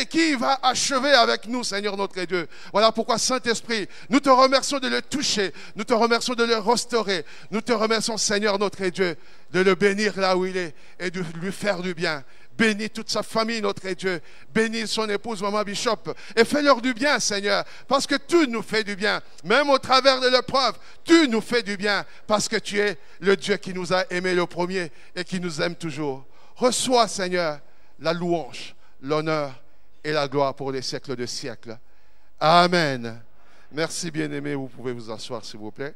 S7: et qui va achever avec nous, Seigneur notre Dieu. Voilà pourquoi, Saint-Esprit, nous te remercions de le toucher, nous te remercions de le restaurer, nous te remercions, Seigneur notre Dieu, de le bénir là où il est et de lui faire du bien. Bénis toute sa famille, notre Dieu. Bénis son épouse, Maman Bishop. Et fais-leur du bien, Seigneur, parce que tu nous fais du bien. Même au travers de l'épreuve, tu nous fais du bien, parce que tu es le Dieu qui nous a aimés le premier et qui nous aime toujours. Reçois, Seigneur, la louange, l'honneur et la gloire pour les siècles de siècles. Amen. Merci, bien-aimés. Vous pouvez vous asseoir, s'il vous plaît.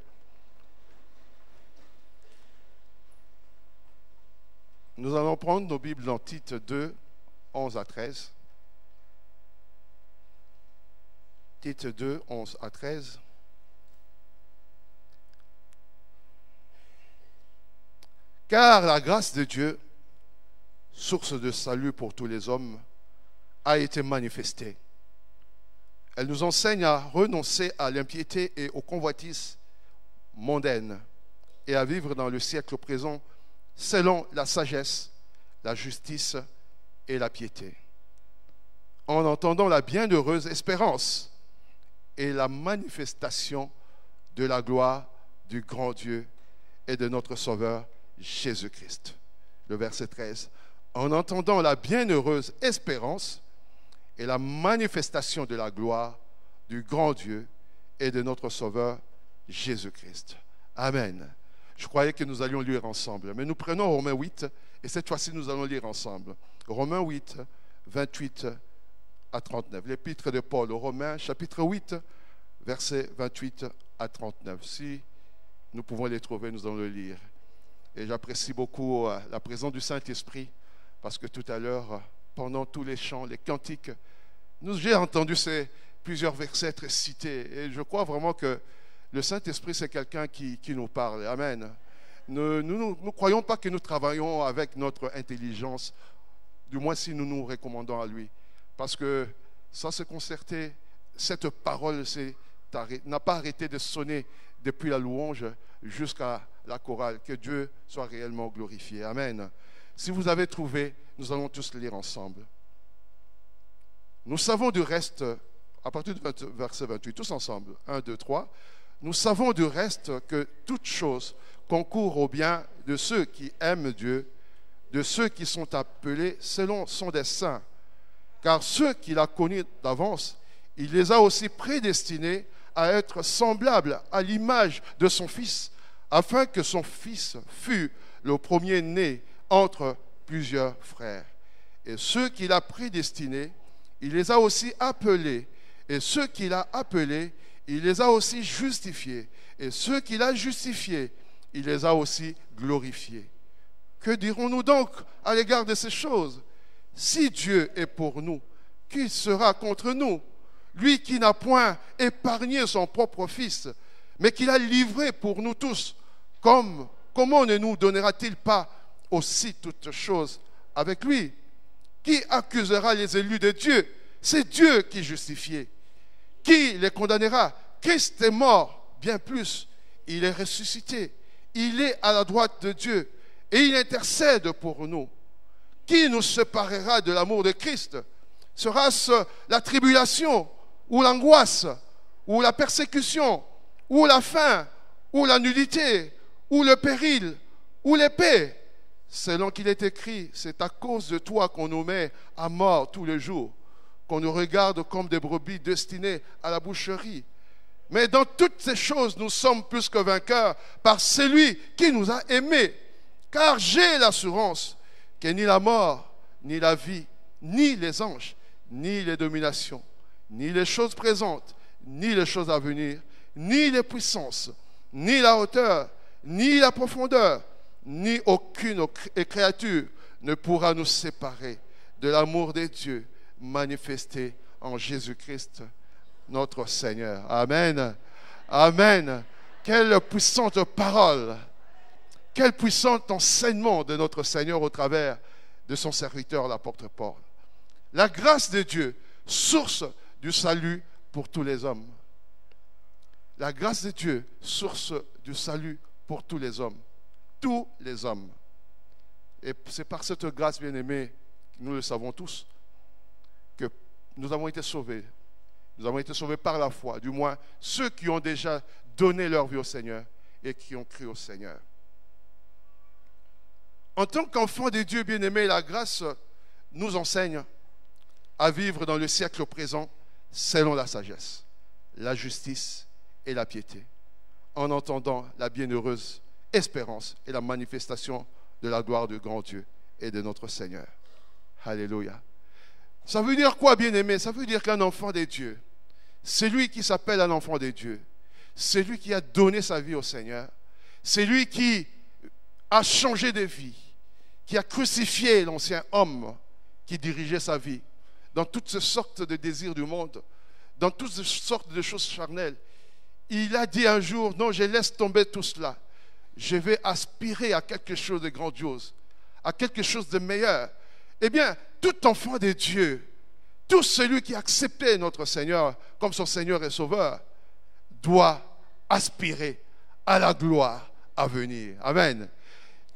S7: Nous allons prendre nos Bibles dans Tite 2, 11 à 13. Tite 2, 11 à 13. Car la grâce de Dieu, source de salut pour tous les hommes, a été manifestée. Elle nous enseigne à renoncer à l'impiété et aux convoitises mondaines et à vivre dans le siècle présent selon la sagesse, la justice et la piété, en entendant la bienheureuse espérance et la manifestation de la gloire du grand Dieu et de notre Sauveur Jésus-Christ. Le verset 13. En entendant la bienheureuse espérance et la manifestation de la gloire du grand Dieu et de notre Sauveur Jésus-Christ. Amen. Je croyais que nous allions lire ensemble, mais nous prenons Romains 8 et cette fois-ci nous allons lire ensemble. Romains 8, 28 à 39. L'épître de Paul aux Romains, chapitre 8, versets 28 à 39. Si nous pouvons les trouver, nous allons le lire. Et j'apprécie beaucoup la présence du Saint-Esprit, parce que tout à l'heure, pendant tous les chants, les cantiques, j'ai entendu plusieurs versets être cités. Et je crois vraiment que le Saint-Esprit, c'est quelqu'un qui nous parle. Amen. Nous ne croyons pas que nous travaillons avec notre intelligence, du moins si nous nous recommandons à lui. Parce que sans se concerter, cette parole n'a pas arrêté de sonner depuis la louange jusqu'à la chorale. Que Dieu soit réellement glorifié. Amen. Si vous avez trouvé, nous allons tous le lire ensemble. Nous savons du reste, à partir du verset 28, tous ensemble, 1, 2, 3, nous savons du reste que toute chose concourt au bien de ceux qui aiment Dieu, de ceux qui sont appelés selon son dessein. Car ceux qu'il a connus d'avance, il les a aussi prédestinés à être semblables à l'image de son Fils, afin que son Fils fût le premier-né entre plusieurs frères. Et ceux qu'il a prédestinés, il les a aussi appelés. Et ceux qu'il a appelés, il les a aussi justifiés. Et ceux qu'il a justifiés, il les a aussi glorifiés. Que dirons-nous donc à l'égard de ces choses? Si Dieu est pour nous, qui sera contre nous? Lui qui n'a point épargné son propre Fils, mais qui l'a livré pour nous tous, comment ne nous donnera-t-il pas aussi toutes choses avec lui? Qui accusera les élus de Dieu? C'est Dieu qui justifie. Qui les condamnera? Christ est mort, bien plus, il est ressuscité. Il est à la droite de Dieu et il intercède pour nous. Qui nous séparera de l'amour de Christ? Sera-ce la tribulation, ou l'angoisse, ou la persécution, ou la faim, ou la nudité, ou le péril, ou l'épée? Selon qu'il est écrit, c'est à cause de toi qu'on nous met à mort tous les jours, qu'on nous regarde comme des brebis destinées à la boucherie. Mais dans toutes ces choses, nous sommes plus que vainqueurs par celui qui nous a aimés. Car j'ai l'assurance que ni la mort, ni la vie, ni les anges, ni les dominations, ni les choses présentes, ni les choses à venir, ni les puissances, ni la hauteur, ni la profondeur, ni aucune créature ne pourra nous séparer de l'amour de Dieu manifesté en Jésus-Christ, notre Seigneur. Amen. Amen. Quelle puissante parole. Quel puissant enseignement de notre Seigneur au travers de son serviteur, l'apôtre Paul. La grâce de Dieu, source du salut pour tous les hommes. La grâce de Dieu, source du salut pour tous les hommes. Tous les hommes. Et c'est par cette grâce, bien-aimés, nous le savons tous, que nous avons été sauvés. Nous avons été sauvés par la foi, du moins ceux qui ont déjà donné leur vie au Seigneur et qui ont cru au Seigneur. En tant qu'enfants de Dieu bien-aimés, la grâce nous enseigne à vivre dans le siècle présent selon la sagesse, la justice et la piété, en entendant la bienheureuse espérance et la manifestation de la gloire du grand Dieu et de notre Seigneur. Alléluia. Ça veut dire quoi, bien-aimé? Ça veut dire qu'un enfant de Dieu, c'est lui qui s'appelle un enfant de Dieu, c'est lui qui a donné sa vie au Seigneur, c'est lui qui a changé de vie, qui a crucifié l'ancien homme qui dirigeait sa vie dans toutes sortes de désirs du monde, dans toutes sortes de choses charnelles. Il a dit un jour, non, je laisse tomber tout cela. Je vais aspirer à quelque chose de grandiose, à quelque chose de meilleur. Eh bien, tout enfant de Dieu, tout celui qui a accepté notre Seigneur comme son Seigneur et Sauveur, doit aspirer à la gloire à venir. Amen.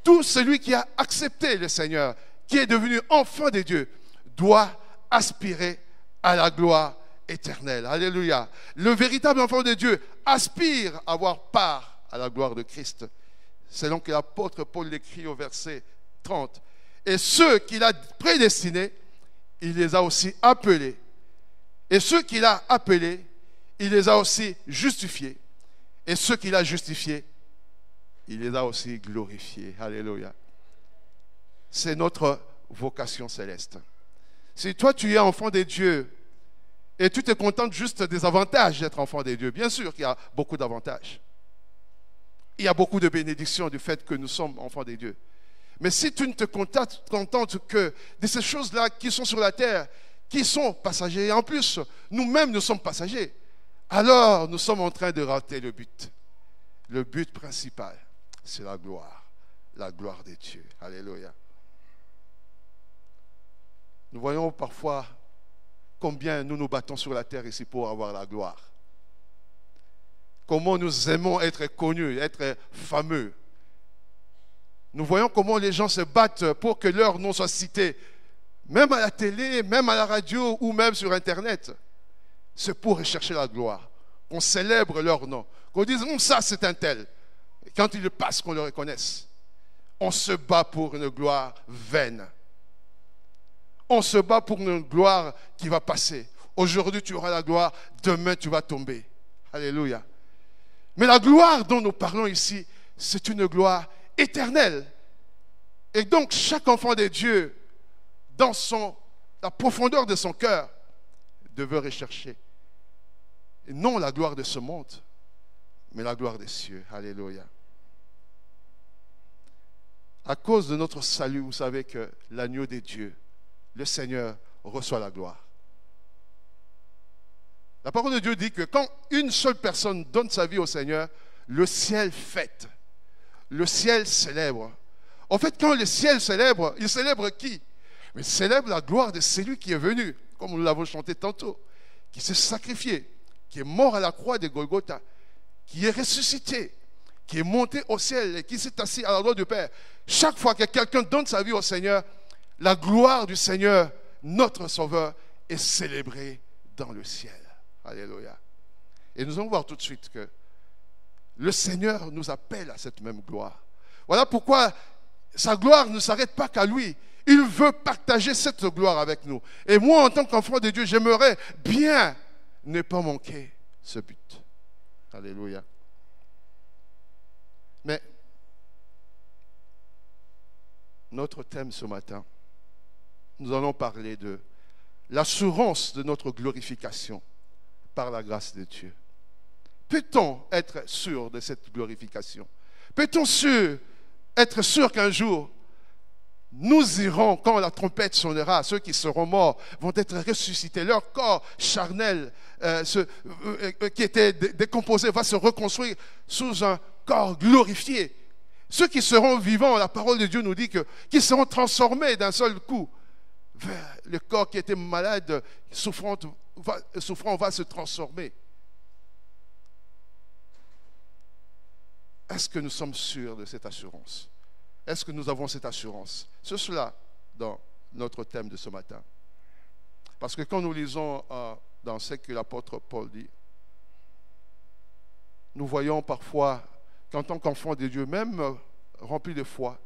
S7: Tout celui qui a accepté le Seigneur, qui est devenu enfant de Dieu, doit aspirer à la gloire éternelle. Alléluia. Le véritable enfant de Dieu aspire à avoir part à la gloire de Christ. Selon que l'apôtre Paul l'écrit au verset 30. Et ceux qu'il a prédestinés, il les a aussi appelés. Et ceux qu'il a appelés, il les a aussi justifiés. Et ceux qu'il a justifiés, il les a aussi glorifiés. Alléluia. C'est notre vocation céleste. Si toi tu es enfant de Dieu et tu te contentes juste des avantages d'être enfant de Dieu, bien sûr qu'il y a beaucoup d'avantages. Il y a beaucoup de bénédictions du fait que nous sommes enfants de Dieu. Mais si tu ne te contentes que de ces choses-là qui sont sur la terre, qui sont passagers, et en plus, nous-mêmes, nous sommes passagers, alors nous sommes en train de rater le but. Le but principal, c'est la gloire de Dieu. Alléluia. Nous voyons parfois combien nous nous battons sur la terre ici pour avoir la gloire. Comment nous aimons être connus, être fameux. Nous voyons comment les gens se battent pour que leur nom soit cité, même à la télé, même à la radio ou même sur Internet. C'est pour rechercher la gloire, qu'on célèbre leur nom, qu'on dise « ça c'est un tel ». Quand il passe, qu'on le reconnaisse. On se bat pour une gloire vaine. On se bat pour une gloire qui va passer. Aujourd'hui tu auras la gloire, demain tu vas tomber. Alléluia. Mais la gloire dont nous parlons ici, c'est une gloire éternelle. Et donc chaque enfant de Dieu, dans la profondeur de son cœur, devait rechercher Et non la gloire de ce monde, mais la gloire des cieux. Alléluia. À cause de notre salut, vous savez que l'agneau des dieux, le Seigneur, reçoit la gloire. La parole de Dieu dit que quand une seule personne donne sa vie au Seigneur, le ciel fête, le ciel célèbre. En fait, quand le ciel célèbre, il célèbre qui? Mais il célèbre la gloire de celui qui est venu, comme nous l'avons chanté tantôt, qui s'est sacrifié, qui est mort à la croix de Golgotha, qui est ressuscité, qui est monté au ciel et qui s'est assis à la droite du Père. Chaque fois que quelqu'un donne sa vie au Seigneur, la gloire du Seigneur, notre Sauveur, est célébrée dans le ciel. Alléluia. Et nous allons voir tout de suite que le Seigneur nous appelle à cette même gloire. Voilà pourquoi sa gloire ne s'arrête pas qu'à lui. Il veut partager cette gloire avec nous. Et moi, en tant qu'enfant de Dieu, j'aimerais bien ne pas manquer ce but. Alléluia. Mais notre thème ce matin, nous allons parler de l'assurance de notre glorification par la grâce de Dieu. Peut-on être sûr de cette glorification? Peut-on être sûr qu'un jour, nous irons, quand la trompette sonnera, ceux qui seront morts vont être ressuscités. Leur corps charnel qui était décomposé va se reconstruire sous un corps glorifié. Ceux qui seront vivants, la parole de Dieu nous dit qu'ils seront transformés d'un seul coup. Le corps qui était malade, souffrant va se transformer. Est-ce que nous sommes sûrs de cette assurance? Est-ce que nous avons cette assurance? C'est cela dans notre thème de ce matin. Parce que quand nous lisons dans ce que l'apôtre Paul dit, nous voyons parfois qu'en tant qu'enfants de Dieu, même remplis de foi,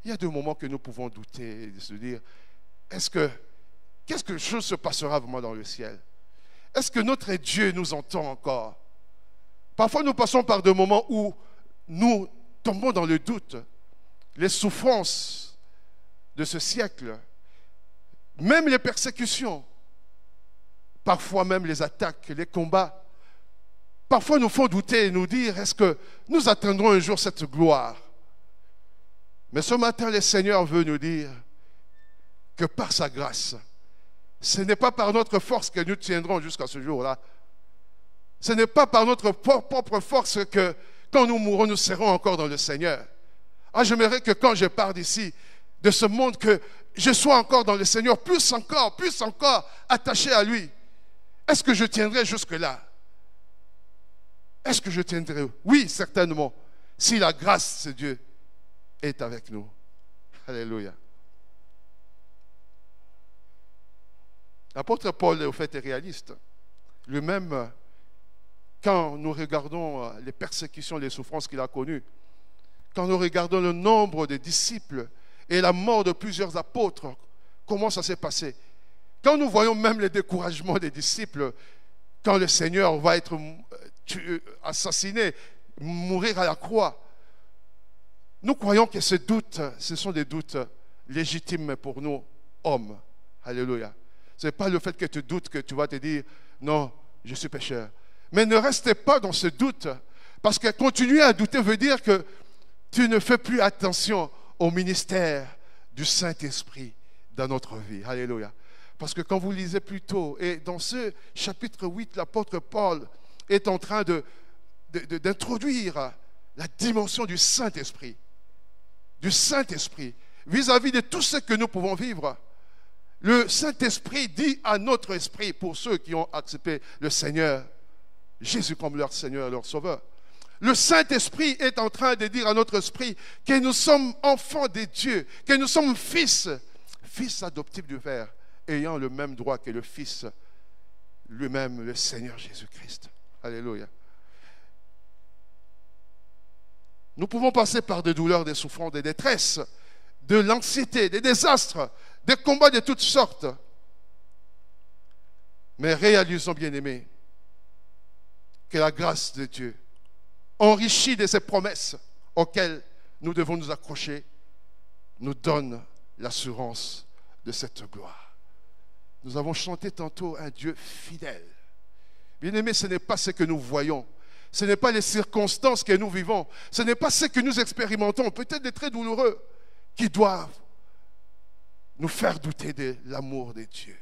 S7: il y a des moments que nous pouvons douter et se dire, qu'est-ce que chose se passera vraiment dans le ciel? Est-ce que notre Dieu nous entend encore? Parfois nous passons par des moments où nous tombons dans le doute. Les souffrances de ce siècle, même les persécutions, parfois même les attaques, les combats, parfois nous font douter et nous dire, est-ce que nous atteindrons un jour cette gloire? Mais ce matin, le Seigneur veut nous dire que par sa grâce, ce n'est pas par notre force que nous tiendrons jusqu'à ce jour-là. Ce n'est pas par notre propre force que quand nous mourrons, nous serons encore dans le Seigneur. Ah, j'aimerais que quand je pars d'ici, de ce monde, que je sois encore dans le Seigneur, plus encore attaché à lui. Est-ce que je tiendrai jusque-là? Est-ce que je tiendrai? Oui, certainement, si la grâce de Dieu est avec nous. Alléluia. L'apôtre Paul, au fait, est réaliste. Lui-même, quand nous regardons les persécutions, les souffrances qu'il a connues, quand nous regardons le nombre de disciples et la mort de plusieurs apôtres, comment ça s'est passé? Quand nous voyons même le découragement des disciples, quand le Seigneur va être assassiné, mourir à la croix, nous croyons que ces doutes, ce sont des doutes légitimes pour nous, hommes. Alléluia. Ce n'est pas le fait que tu doutes que tu vas te dire, non, je suis pécheur. Mais ne restez pas dans ce doute, parce que continuer à douter veut dire que tu ne fais plus attention au ministère du Saint-Esprit dans notre vie. Alléluia. Parce que quand vous lisez plus tôt, et dans ce chapitre 8, l'apôtre Paul est en train d'introduire la dimension du Saint-Esprit. Du Saint-Esprit. Vis-à-vis de tout ce que nous pouvons vivre. Le Saint-Esprit dit à notre esprit, pour ceux qui ont accepté le Seigneur, Jésus comme leur Seigneur et leur Sauveur. Le Saint-Esprit est en train de dire à notre esprit que nous sommes enfants de Dieu, que nous sommes fils adoptifs du Père, ayant le même droit que le Fils lui-même, le Seigneur Jésus-Christ. Alléluia. Nous pouvons passer par des douleurs, des souffrances, des détresses, de l'anxiété, des désastres, des combats de toutes sortes. Mais réalisons, bien-aimés, que la grâce de Dieu, enrichie de ses promesses auxquelles nous devons nous accrocher, nous donne l'assurance de cette gloire. Nous avons chanté tantôt un Dieu fidèle. Bien-aimés, ce n'est pas ce que nous voyons. Ce n'est pas les circonstances que nous vivons. Ce n'est pas ce que nous expérimentons, peut-être des très douloureux, qui doivent nous faire douter de l'amour de Dieu.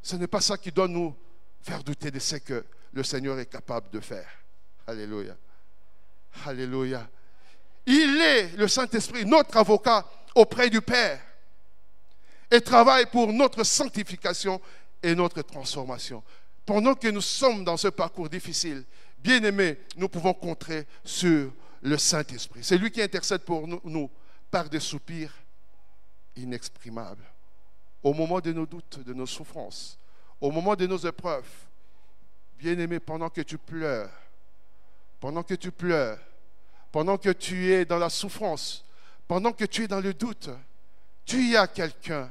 S7: Ce n'est pas ça qui doit nous faire douter de ce que le Seigneur est capable de faire. Alléluia. Alléluia. Il est, le Saint-Esprit, notre avocat auprès du Père et travaille pour notre sanctification et notre transformation. Pendant que nous sommes dans ce parcours difficile, bien-aimés, nous pouvons compter sur le Saint-Esprit. C'est lui qui intercède pour nous par des soupirs inexprimables. Au moment de nos doutes, de nos souffrances, au moment de nos épreuves, bien-aimé, pendant que tu pleures, pendant que tu es dans la souffrance, pendant que tu es dans le doute, tu y as quelqu'un,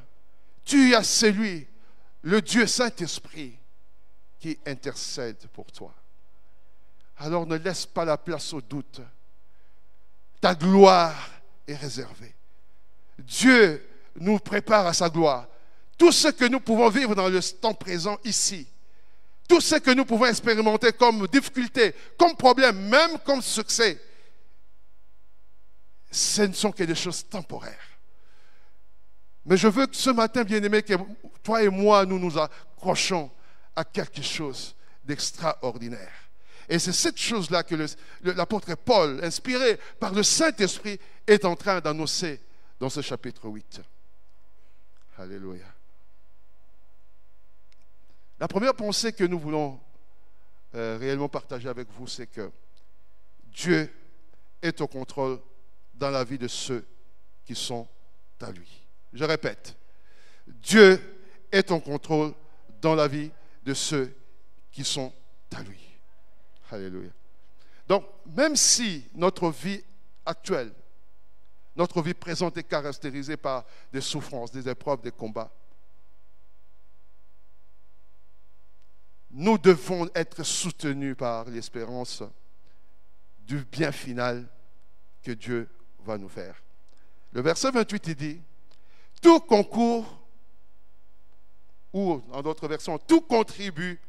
S7: tu y as celui, le Dieu Saint-Esprit, qui intercède pour toi. Alors ne laisse pas la place au doute. Ta gloire est réservée. Dieu nous prépare à sa gloire. Tout ce que nous pouvons vivre dans le temps présent ici, tout ce que nous pouvons expérimenter comme difficulté, comme problème, même comme succès, ce ne sont que des choses temporaires. Mais je veux que ce matin, bien-aimé, que toi et moi, nous nous accrochons à quelque chose d'extraordinaire. Et c'est cette chose-là que l'apôtre Paul, inspiré par le Saint-Esprit, est en train d'annoncer dans ce chapitre 8. Alléluia. La première pensée que nous voulons réellement partager avec vous, c'est que Dieu est au contrôle dans la vie de ceux qui sont à lui. Je répète, Dieu est en contrôle dans la vie de ceux qui sont à lui. Alléluia. Donc, même si notre vie actuelle, notre vie présente est caractérisée par des souffrances, des épreuves, des combats, nous devons être soutenus par l'espérance du bien final que Dieu va nous faire. Le verset 28, il dit, tout concourt, ou en d'autres versions, tout contribue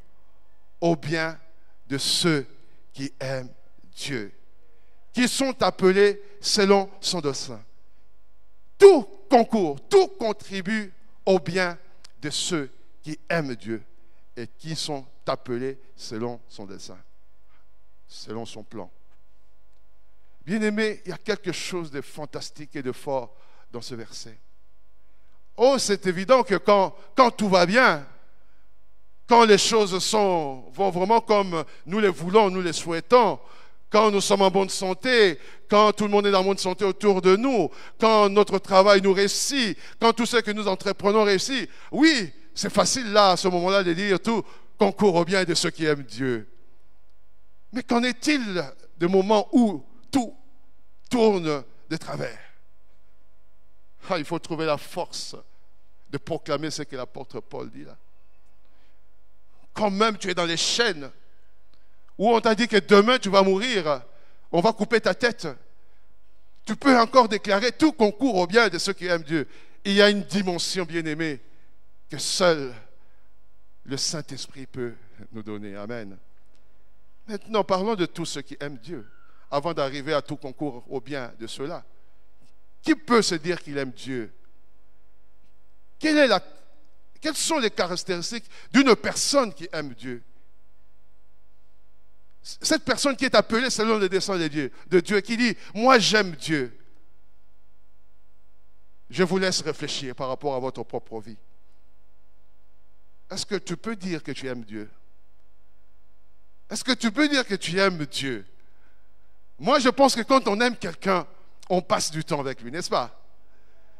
S7: au bien de ceux qui aiment Dieu, qui sont appelés selon son dessein. Tout concourt, tout contribue au bien de ceux qui aiment Dieu et qui sont appelés selon son dessein, selon son plan. Bien-aimés, il y a quelque chose de fantastique et de fort dans ce verset. Oh, c'est évident que quand tout va bien, quand les choses vont vraiment comme nous les voulons, nous les souhaitons, quand nous sommes en bonne santé, quand tout le monde est en bonne santé autour de nous, quand notre travail nous réussit, quand tout ce que nous entreprenons réussit, oui, c'est facile là, à ce moment-là, de dire tout concourt au bien de ceux qui aiment Dieu. Mais qu'en est-il des moments où tout tourne de travers? Il faut trouver la force de proclamer ce que l'apôtre Paul dit là. Quand même tu es dans les chaînes, où on t'a dit que demain tu vas mourir, on va couper ta tête, tu peux encore déclarer tout concourt au bien de ceux qui aiment Dieu. Il y a une dimension, bien-aimée, que seul le Saint-Esprit peut nous donner. Amen. Maintenant, parlons de tous ceux qui aiment Dieu, avant d'arriver à tout concours au bien de ceux-là. Qui peut se dire qu'il aime Dieu? Quelles sont les caractéristiques d'une personne qui aime Dieu? Cette personne qui est appelée selon le dessein de Dieu, qui dit « Moi j'aime Dieu ». Je vous laisse réfléchir par rapport à votre propre vie. Est-ce que tu peux dire que tu aimes Dieu? Est-ce que tu peux dire que tu aimes Dieu? Moi, je pense que quand on aime quelqu'un, on passe du temps avec lui, n'est-ce pas?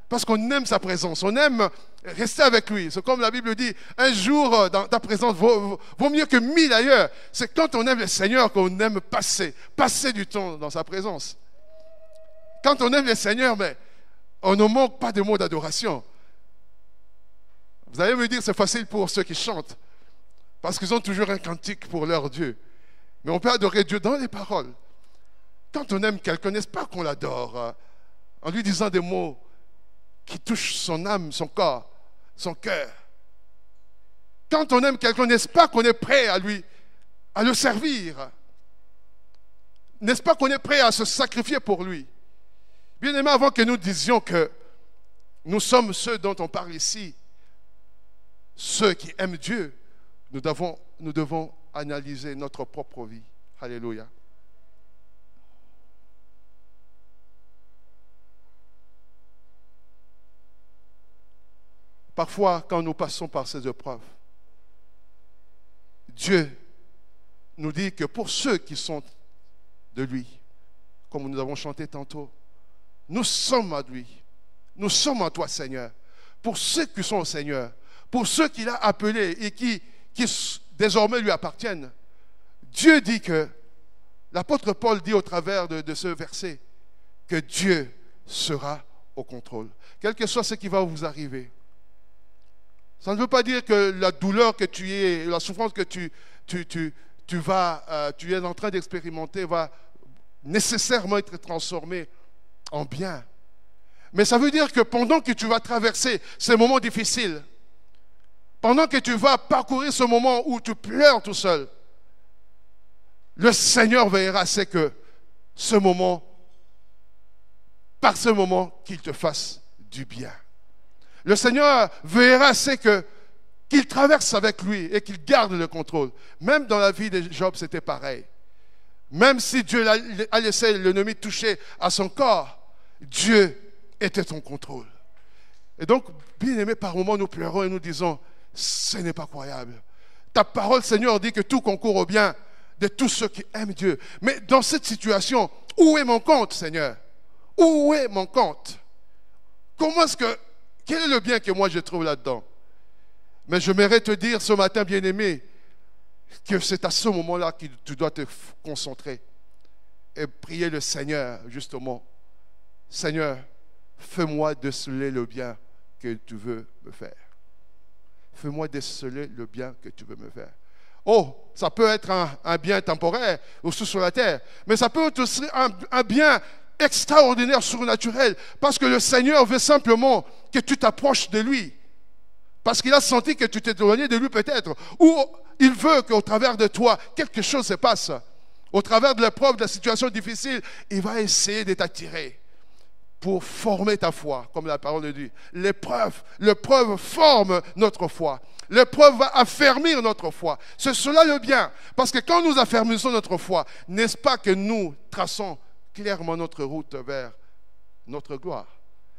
S7: Parce qu'on aime sa présence, on aime rester avec lui. C'est comme la Bible dit, un jour dans ta présence vaut mieux que 1000 ailleurs. C'est quand on aime le Seigneur qu'on aime passer du temps dans sa présence. Quand on aime le Seigneur, mais on ne manque pas de mots d'adoration. Vous allez me dire, c'est facile pour ceux qui chantent, parce qu'ils ont toujours un cantique pour leur Dieu. Mais on peut adorer Dieu dans les paroles. Quand on aime quelqu'un, n'est-ce pas qu'on l'adore en lui disant des mots qui touchent son âme, son corps, son cœur. Quand on aime quelqu'un, n'est-ce pas qu'on est prêt à le servir? N'est-ce pas qu'on est prêt à se sacrifier pour lui? Bien aimé, avant que nous disions que nous sommes ceux dont on parle ici, ceux qui aiment Dieu, nous devons analyser notre propre vie. Alléluia. Parfois, quand nous passons par ces épreuves, Dieu nous dit que pour ceux qui sont de lui, comme nous avons chanté tantôt, nous sommes à lui. Nous sommes à toi, Seigneur. Pour ceux qui sont au Seigneur, pour ceux qu'il a appelés et qui désormais lui appartiennent, Dieu dit que, l'apôtre Paul dit au travers de ce verset, que Dieu sera au contrôle. Quel que soit ce qui va vous arriver. Ça ne veut pas dire que la douleur que tu es, la souffrance que tu es en train d'expérimenter va nécessairement être transformée en bien. Mais ça veut dire que pendant que tu vas traverser ces moments difficiles, pendant que tu vas parcourir ce moment où tu pleures tout seul, le Seigneur veillera à ce que ce moment, par ce moment, qu'il te fasse du bien. Le Seigneur veillera à ce qu'il traverse avec lui et qu'il garde le contrôle. Même dans la vie de Job, c'était pareil. Même si Dieu a laissé l'ennemi toucher à son corps, Dieu était en contrôle. Et donc, bien aimé, par moments, nous pleurons et nous disons, ce n'est pas croyable. Ta parole, Seigneur, dit que tout concourt au bien de tous ceux qui aiment Dieu. Mais dans cette situation, où est mon compte, Seigneur? Où est mon compte? Quel est le bien que moi je trouve là-dedans? Mais j'aimerais te dire ce matin, bien-aimé, que c'est à ce moment-là que tu dois te concentrer et prier le Seigneur, justement. Seigneur, fais-moi déceler le bien que tu veux me faire. Fais-moi déceler le bien que tu veux me faire. Oh, ça peut être un bien temporaire ou sur la terre, mais ça peut être aussi un bien extraordinaire, surnaturel, parce que le Seigneur veut simplement que tu t'approches de lui, parce qu'il a senti que tu t'es éloigné de lui peut-être, ou il veut qu'au travers de toi, quelque chose se passe. Au travers de l'épreuve, de la situation difficile, il va essayer de t'attirer pour former ta foi, comme la parole le dit. L'épreuve forme notre foi. L'épreuve va affermir notre foi. C'est cela le bien. Parce que quand nous affermissons notre foi, n'est-ce pas que nous traçons clairement notre route vers notre gloire,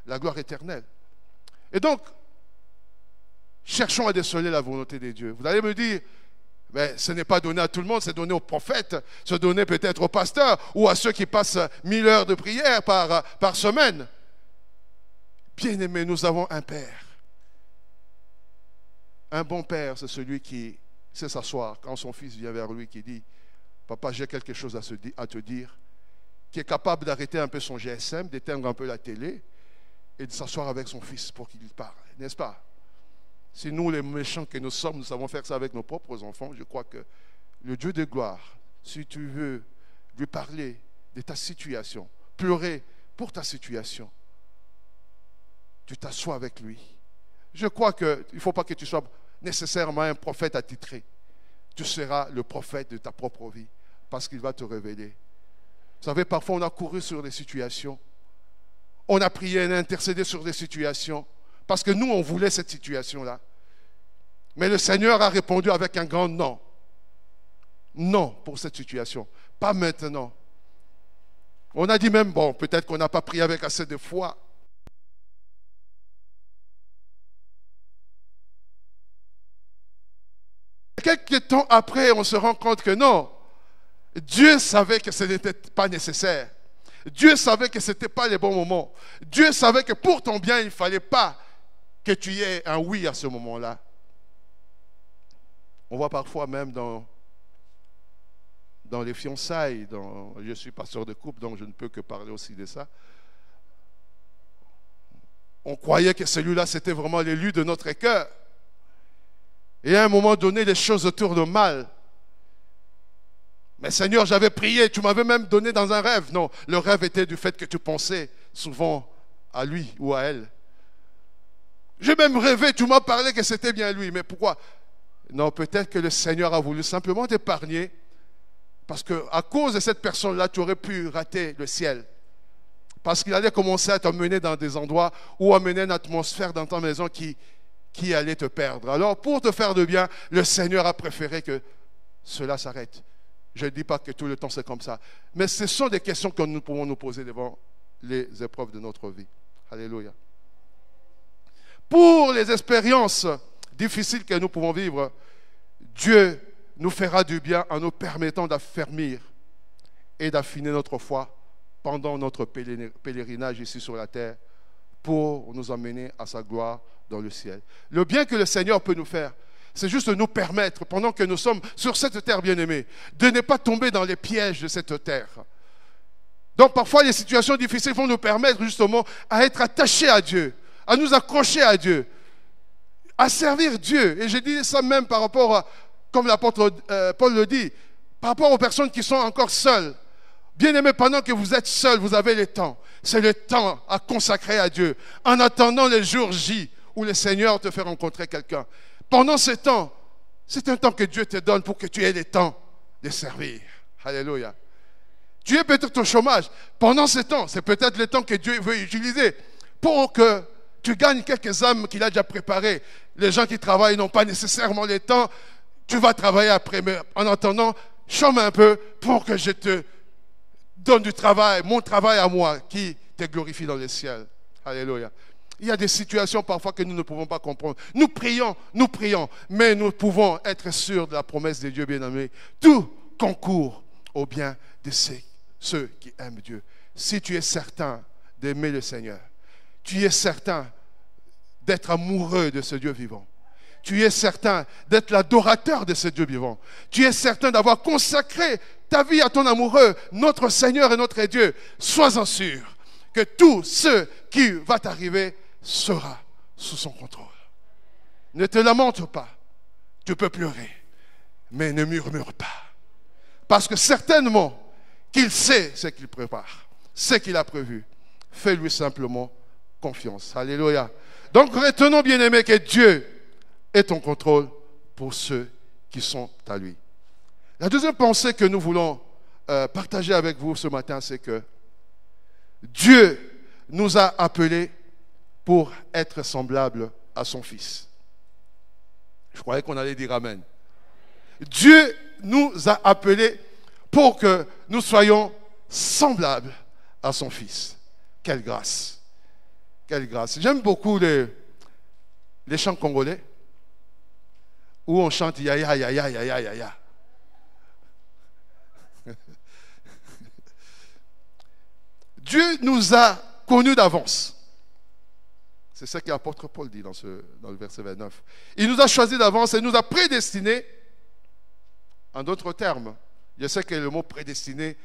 S7: la gloire éternelle. Et donc, cherchons à déceler la volonté de Dieu. Vous allez me dire, mais ce n'est pas donné à tout le monde, c'est donné aux prophètes, c'est donné peut-être aux pasteurs ou à ceux qui passent 1000 heures de prière par semaine. Bien-aimés, nous avons un Père. Un bon Père, c'est celui qui sait s'asseoir quand son fils vient vers lui, qui dit, papa, j'ai quelque chose à te dire, qui est capable d'arrêter un peu son GSM, d'éteindre un peu la télé et de s'asseoir avec son fils pour qu'il parle, n'est-ce pas? Si nous, les méchants que nous sommes, nous savons faire ça avec nos propres enfants, je crois que le Dieu de gloire, si tu veux lui parler de ta situation, pleurer pour ta situation, tu t'assois avec lui. Je crois qu'il ne faut pas que tu sois nécessairement un prophète attitré. Tu seras le prophète de ta propre vie parce qu'il va te révéler. Vous savez, parfois on a couru sur des situations, on a prié et intercédé sur des situations, parce que nous, on voulait cette situation-là. Mais le Seigneur a répondu avec un grand non. Non pour cette situation. Pas maintenant. On a dit même, bon, peut-être qu'on n'a pas prié avec assez de foi. Quelques temps après, on se rend compte que non. Dieu savait que ce n'était pas nécessaire. Dieu savait que ce n'était pas les bons moments. Dieu savait que pour ton bien, il ne fallait pas que tu aies un oui à ce moment-là. On voit parfois même dans les fiançailles, je suis pasteur de couple, donc je ne peux que parler aussi de ça. On croyait que celui-là, c'était vraiment l'élu de notre cœur. Et à un moment donné, les choses tournent mal. Mais Seigneur, j'avais prié, tu m'avais même donné dans un rêve. Non, le rêve était du fait que tu pensais souvent à lui ou à elle. J'ai même rêvé, tu m'as parlé que c'était bien lui. Mais pourquoi? Non, peut-être que le Seigneur a voulu simplement t'épargner parce qu'à cause de cette personne-là, tu aurais pu rater le ciel. Parce qu'il allait commencer à t'emmener dans des endroits ou amener une atmosphère dans ta maison qui allait te perdre. Alors, pour te faire de bien, le Seigneur a préféré que cela s'arrête. Je ne dis pas que tout le temps c'est comme ça. Mais ce sont des questions que nous pouvons nous poser devant les épreuves de notre vie. Alléluia. Pour les expériences difficiles que nous pouvons vivre, Dieu nous fera du bien en nous permettant d'affermir et d'affiner notre foi pendant notre pèlerinage ici sur la terre pour nous emmener à sa gloire dans le ciel. Le bien que le Seigneur peut nous faire, c'est juste de nous permettre, pendant que nous sommes sur cette terre bien-aimée, de ne pas tomber dans les pièges de cette terre. Donc parfois les situations difficiles vont nous permettre justement à être attachés à Dieu, à nous accrocher à Dieu, à servir Dieu. Et je dis ça même par rapport à, comme l'apôtre Paul le dit, par rapport aux personnes qui sont encore seules. Bien-aimés, pendant que vous êtes seuls, vous avez le temps. C'est le temps à consacrer à Dieu. En attendant le jour J où le Seigneur te fait rencontrer quelqu'un. Pendant ce temps, c'est un temps que Dieu te donne pour que tu aies le temps de servir. Alléluia. Tu es peut-être au chômage. Pendant ce temps, c'est peut-être le temps que Dieu veut utiliser pour que tu gagnes quelques âmes qu'il a déjà préparées. Les gens qui travaillent n'ont pas nécessairement le temps. Tu vas travailler après, mais en attendant, chôme un peu pour que je te donne du travail, mon travail à moi, qui te glorifie dans le ciel. Alléluia. Il y a des situations parfois que nous ne pouvons pas comprendre. Nous prions, mais nous pouvons être sûrs de la promesse de Dieu bien-aimé. Tout concourt au bien de ceux qui aiment Dieu. Si tu es certain d'aimer le Seigneur, tu es certain d'être amoureux de ce Dieu vivant, tu es certain d'être l'adorateur de ce Dieu vivant, tu es certain d'avoir consacré ta vie à ton amoureux, notre Seigneur et notre Dieu, sois-en sûr que tout ce qui va t'arriver sera sous son contrôle. Ne te lamente pas, tu peux pleurer, mais ne murmure pas. Parce que certainement qu'il sait ce qu'il prépare, ce qu'il a prévu. Fais-lui simplement confiance. Alléluia. Donc retenons bien aimé que Dieu est en contrôle pour ceux qui sont à lui. La deuxième pensée que nous voulons partager avec vous ce matin, c'est que Dieu nous a appelés pour être semblables à son Fils. Je croyais qu'on allait dire Amen. Dieu nous a appelés pour que nous soyons semblables à son Fils. Quelle grâce! Quelle grâce! J'aime beaucoup les chants congolais où on chante ya ya ya ya ya ya ya ya. Dieu nous a connus d'avance. C'est ce que l'apôtre Paul dit dans le verset 29. Il nous a choisis d'avance et nous a prédestinés. En d'autres termes, je sais que le mot prédestiné,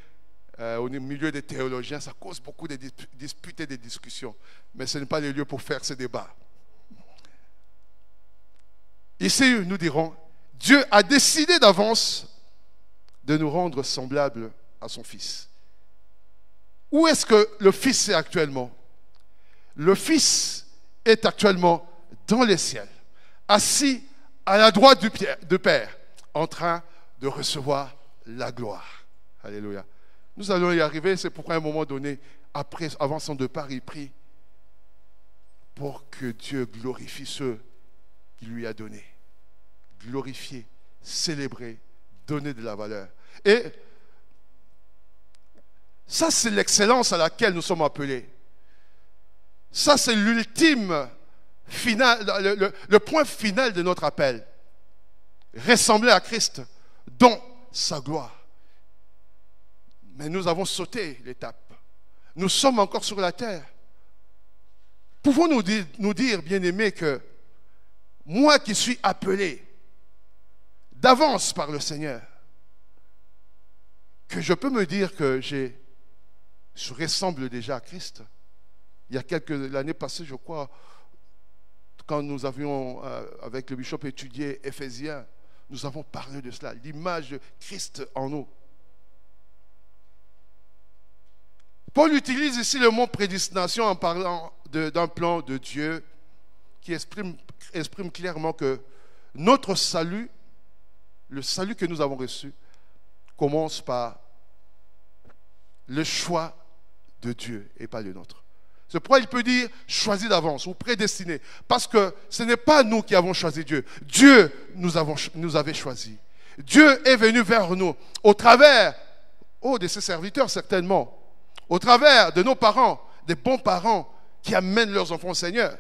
S7: au milieu des théologiens, ça cause beaucoup de disputes et de discussions. Mais ce n'est pas le lieu pour faire ces débats. Ici, nous dirons, Dieu a décidé d'avance de nous rendre semblables à son Fils. Où est-ce que le Fils est actuellement? Le Fils est actuellement dans les ciels, assis à la droite du Père, en train de recevoir la gloire. Alléluia. Nous allons y arriver, c'est pourquoi à un moment donné, avant son départ, il prie pour que Dieu glorifie ceux qu'il lui a donnés. Glorifier, célébrer, donner de la valeur. Et ça, c'est l'excellence à laquelle nous sommes appelés. Ça, c'est l'ultime final, le point final de notre appel. Ressembler à Christ dans sa gloire. Mais nous avons sauté l'étape. Nous sommes encore sur la terre. Pouvons-nous dire, bien-aimés, que moi qui suis appelé d'avance par le Seigneur, que je peux me dire que je ressemble déjà à Christ. Il y a l'année passée, je crois, quand nous avions, avec le bishop, étudié Éphésiens, nous avons parlé de cela, l'image de Christ en nous. Paul utilise ici le mot prédestination en parlant d'un plan de Dieu qui exprime clairement que notre salut, le salut que nous avons reçu, commence par le choix de Dieu et pas le nôtre. C'est pourquoi il peut dire choisi d'avance ou prédestiné. Parce que ce n'est pas nous qui avons choisi Dieu. Dieu nous avait choisis. Dieu est venu vers nous au travers de ses serviteurs certainement, au travers de nos parents, des bons parents qui amènent leurs enfants au Seigneur.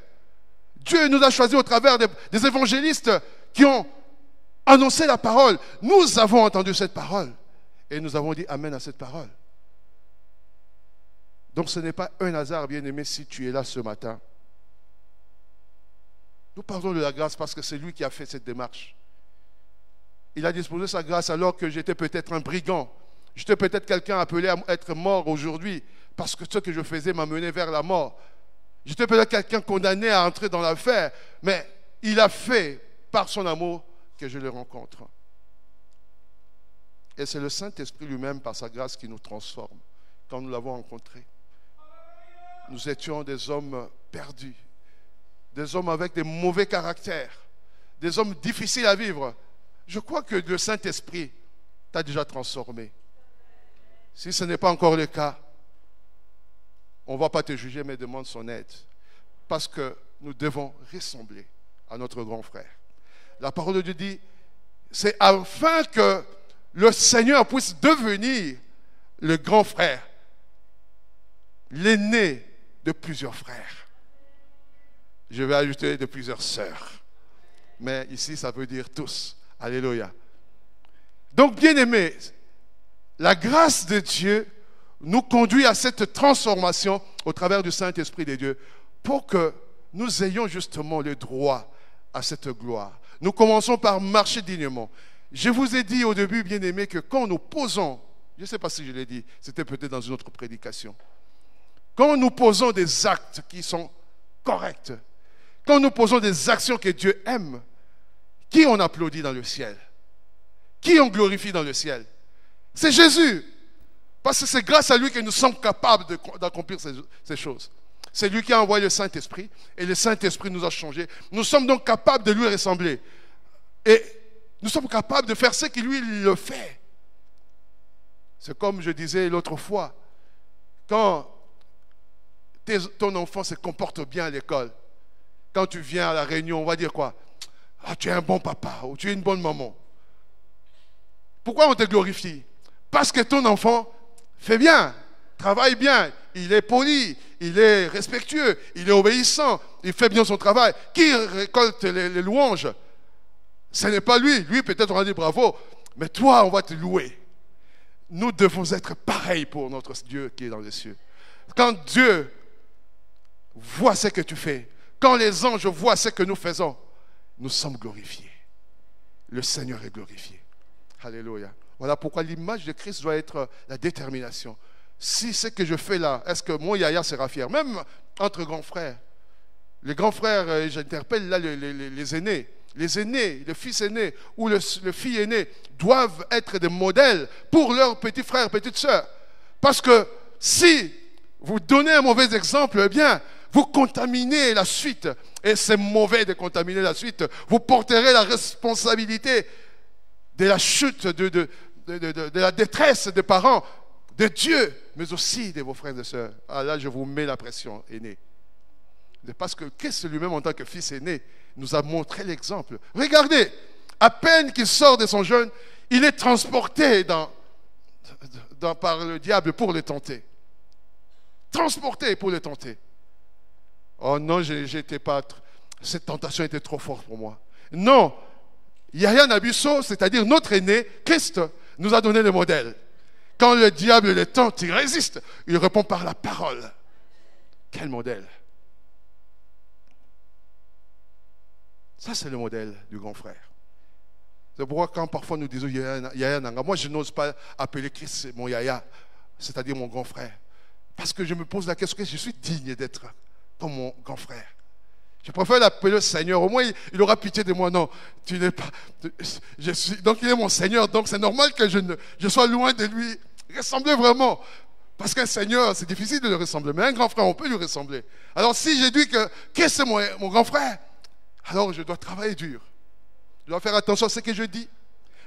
S7: Dieu nous a choisis au travers des évangélistes qui ont annoncé la parole. Nous avons entendu cette parole et nous avons dit amen à cette parole. Donc ce n'est pas un hasard, bien-aimé, si tu es là ce matin. Nous parlons de la grâce parce que c'est lui qui a fait cette démarche. Il a disposé sa grâce alors que j'étais peut-être un brigand. J'étais peut-être quelqu'un appelé à être mort aujourd'hui parce que ce que je faisais m'a mené vers la mort. J'étais peut-être quelqu'un condamné à entrer dans l'affaire, mais il a fait par son amour que je le rencontre. Et c'est le Saint-Esprit lui-même, par sa grâce, qui nous transforme. Quand nous l'avons rencontré, nous étions des hommes perdus, des hommes avec des mauvais caractères, des hommes difficiles à vivre. Je crois que le Saint-Esprit t'a déjà transformé. Si ce n'est pas encore le cas, on ne va pas te juger, mais demande son aide. Parce que nous devons ressembler à notre grand frère. La parole de Dieu dit, c'est afin que le Seigneur puisse devenir le grand frère, l'aîné de plusieurs frères. Je vais ajouter de plusieurs sœurs. Mais ici, ça veut dire tous. Alléluia. Donc, bien-aimés, la grâce de Dieu nous conduit à cette transformation au travers du Saint-Esprit de Dieu pour que nous ayons justement le droit à cette gloire. Nous commençons par marcher dignement. Je vous ai dit au début, bien-aimés, que quand nous posons, je ne sais pas si je l'ai dit, c'était peut-être dans une autre prédication, quand nous posons des actes qui sont corrects, quand nous posons des actions que Dieu aime, qui on applaudit dans le ciel? Qui on glorifie dans le ciel? C'est Jésus. Parce que c'est grâce à lui que nous sommes capables d'accomplir ces choses. C'est lui qui a envoyé le Saint-Esprit et le Saint-Esprit nous a changés. Nous sommes donc capables de lui ressembler. Et nous sommes capables de faire ce qu'il lui le fait. C'est comme je disais l'autre fois, quand ton enfant se comporte bien à l'école, quand tu viens à la réunion, on va dire quoi? Ah, tu es un bon papa ou tu es une bonne maman. Pourquoi on te glorifie? Parce que ton enfant fait bien, travaille bien, il est poli, il est respectueux, il est obéissant, il fait bien son travail. Qui récolte les louanges? Ce n'est pas lui. Lui, peut-être on va dire bravo, mais toi, on va te louer. Nous devons être pareils pour notre Dieu qui est dans les cieux. Quand Dieu voit ce que tu fais, quand les anges voient ce que nous faisons, nous sommes glorifiés. Le Seigneur est glorifié. Alléluia. Voilà pourquoi l'image de Christ doit être la détermination. Si ce que je fais là, est-ce que mon yaya sera fier? Même entre grands frères. Les grands frères, j'interpelle là les aînés. Les aînés, le fils aîné ou le fille aîné doivent être des modèles pour leurs petits frères, petites sœurs. Parce que si vous donnez un mauvais exemple, eh bien, vous contaminez la suite. Et c'est mauvais de contaminer la suite. Vous porterez la responsabilité de la chute, de la détresse des parents, de Dieu, mais aussi de vos frères et sœurs. Ah là, je vous mets la pression, aîné. Parce que Christ lui-même, en tant que fils aîné, nous a montré l'exemple. Regardez, à peine qu'il sort de son jeûne, il est transporté par le diable pour le tenter. Transporté pour le tenter. Oh non, j'étais pas. Cette tentation était trop forte pour moi. Non, Yahya Nabusso, c'est-à-dire notre aîné, Christ, nous a donné le modèle. Quand le diable le tente, il résiste. Il répond par la parole. Quel modèle! Ça, c'est le modèle du grand frère. C'est pourquoi quand parfois nous disons Yahya Nanga, moi je n'ose pas appeler Christ mon Yahya, c'est-à-dire mon grand frère. Parce que je me pose la question, que je suis digne d'être comme mon grand frère. Je préfère l'appeler le Seigneur. Au moins, il aura pitié de moi. Non, tu n'es pas. Donc, il est mon Seigneur. Donc, c'est normal que je sois loin de lui. Ressembler vraiment. Parce qu'un Seigneur, c'est difficile de le ressembler. Mais un grand frère, on peut lui ressembler. Alors, si j'ai dit que c'est mon grand frère, alors je dois travailler dur. Je dois faire attention à ce que je dis.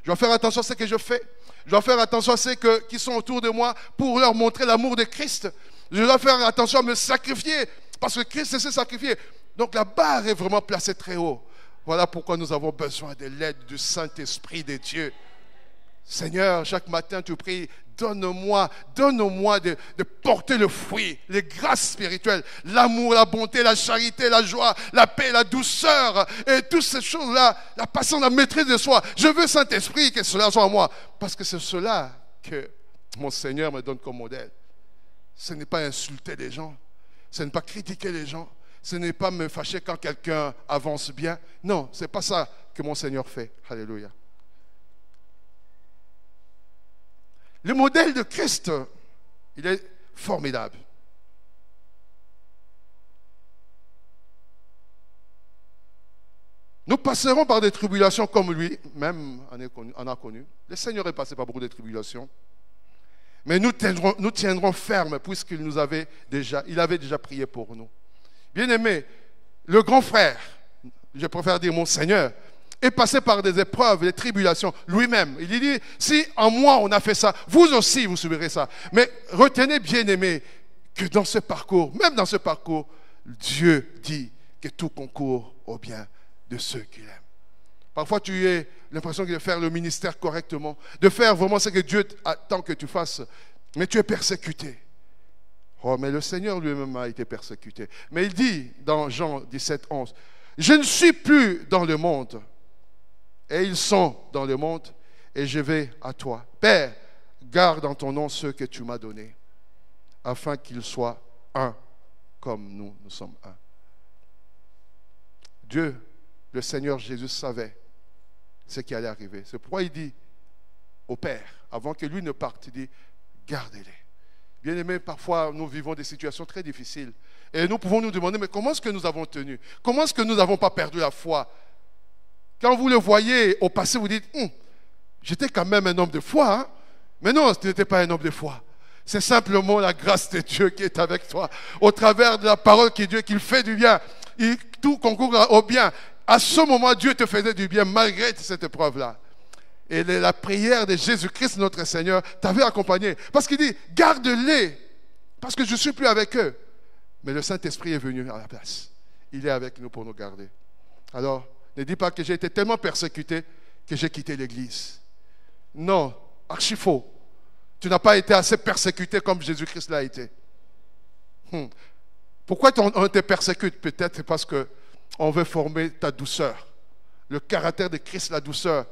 S7: Je dois faire attention à ce que je fais. Je dois faire attention à ceux qui sont autour de moi pour leur montrer l'amour de Christ. Je dois faire attention à me sacrifier parce que Christ s'est sacrifié. Donc la barre est vraiment placée très haut. Voilà pourquoi nous avons besoin de l'aide du Saint-Esprit de Dieu. Seigneur, chaque matin tu pries, donne-moi de porter le fruit, les grâces spirituelles, l'amour, la bonté, la charité, la joie, la paix, la douceur, et toutes ces choses-là, la patience, la maîtrise de soi. Je veux, Saint-Esprit, que cela soit en moi, parce que c'est cela que mon Seigneur me donne comme modèle. Ce n'est pas insulter les gens, ce n'est pas critiquer les gens, ce n'est pas me fâcher quand quelqu'un avance bien. Non, ce n'est pas ça que mon Seigneur fait. Alléluia. Le modèle de Christ, il est formidable. Nous passerons par des tribulations comme lui, même en a connu. Le Seigneur est passé par beaucoup de tribulations. Mais nous tiendrons ferme puisqu'il avait déjà prié pour nous. Bien-aimé, le grand frère, je préfère dire mon Seigneur, est passé par des épreuves, des tribulations, lui-même. Il dit, si en moi on a fait ça, vous aussi vous subirez ça. Mais retenez, bien-aimés, que dans ce parcours, même dans ce parcours, Dieu dit que tout concourt au bien de ceux qu'il aime. Parfois tu as l'impression de faire le ministère correctement, de faire vraiment ce que Dieu attend que tu fasses, mais tu es persécuté. Oh, mais le Seigneur lui-même a été persécuté. Mais il dit dans Jean 17, 11, « Je ne suis plus dans le monde, et ils sont dans le monde, et je vais à toi. Père, garde en ton nom ceux que tu m'as donnés, afin qu'ils soient un, comme nous sommes un. » Dieu, le Seigneur Jésus savait ce qui allait arriver. C'est pourquoi il dit au Père, avant que lui ne parte, il dit, gardez-les. Bien-aimés, parfois nous vivons des situations très difficiles, et nous pouvons nous demander, mais comment est-ce que nous avons tenu? Comment est-ce que nous n'avons pas perdu la foi? Quand vous le voyez au passé, vous dites, j'étais quand même un homme de foi, hein? Mais non, tu n'étais pas un homme de foi. C'est simplement la grâce de Dieu qui est avec toi. Au travers de la parole qui est Dieu, qu'il fait du bien. Tout concourt au bien. À ce moment, Dieu te faisait du bien malgré cette épreuve-là. Et la prière de Jésus-Christ, notre Seigneur, t'avait accompagné. Parce qu'il dit, garde-les, parce que je ne suis plus avec eux. Mais le Saint-Esprit est venu à la place. Il est avec nous pour nous garder. Alors, ne dis pas que j'ai été tellement persécuté que j'ai quitté l'église. Non, archi faux. Tu n'as pas été assez persécuté comme Jésus-Christ l'a été. Pourquoi on te persécute? Peut-être parce qu'on veut former ta douceur. Le caractère de Christ, la douceur.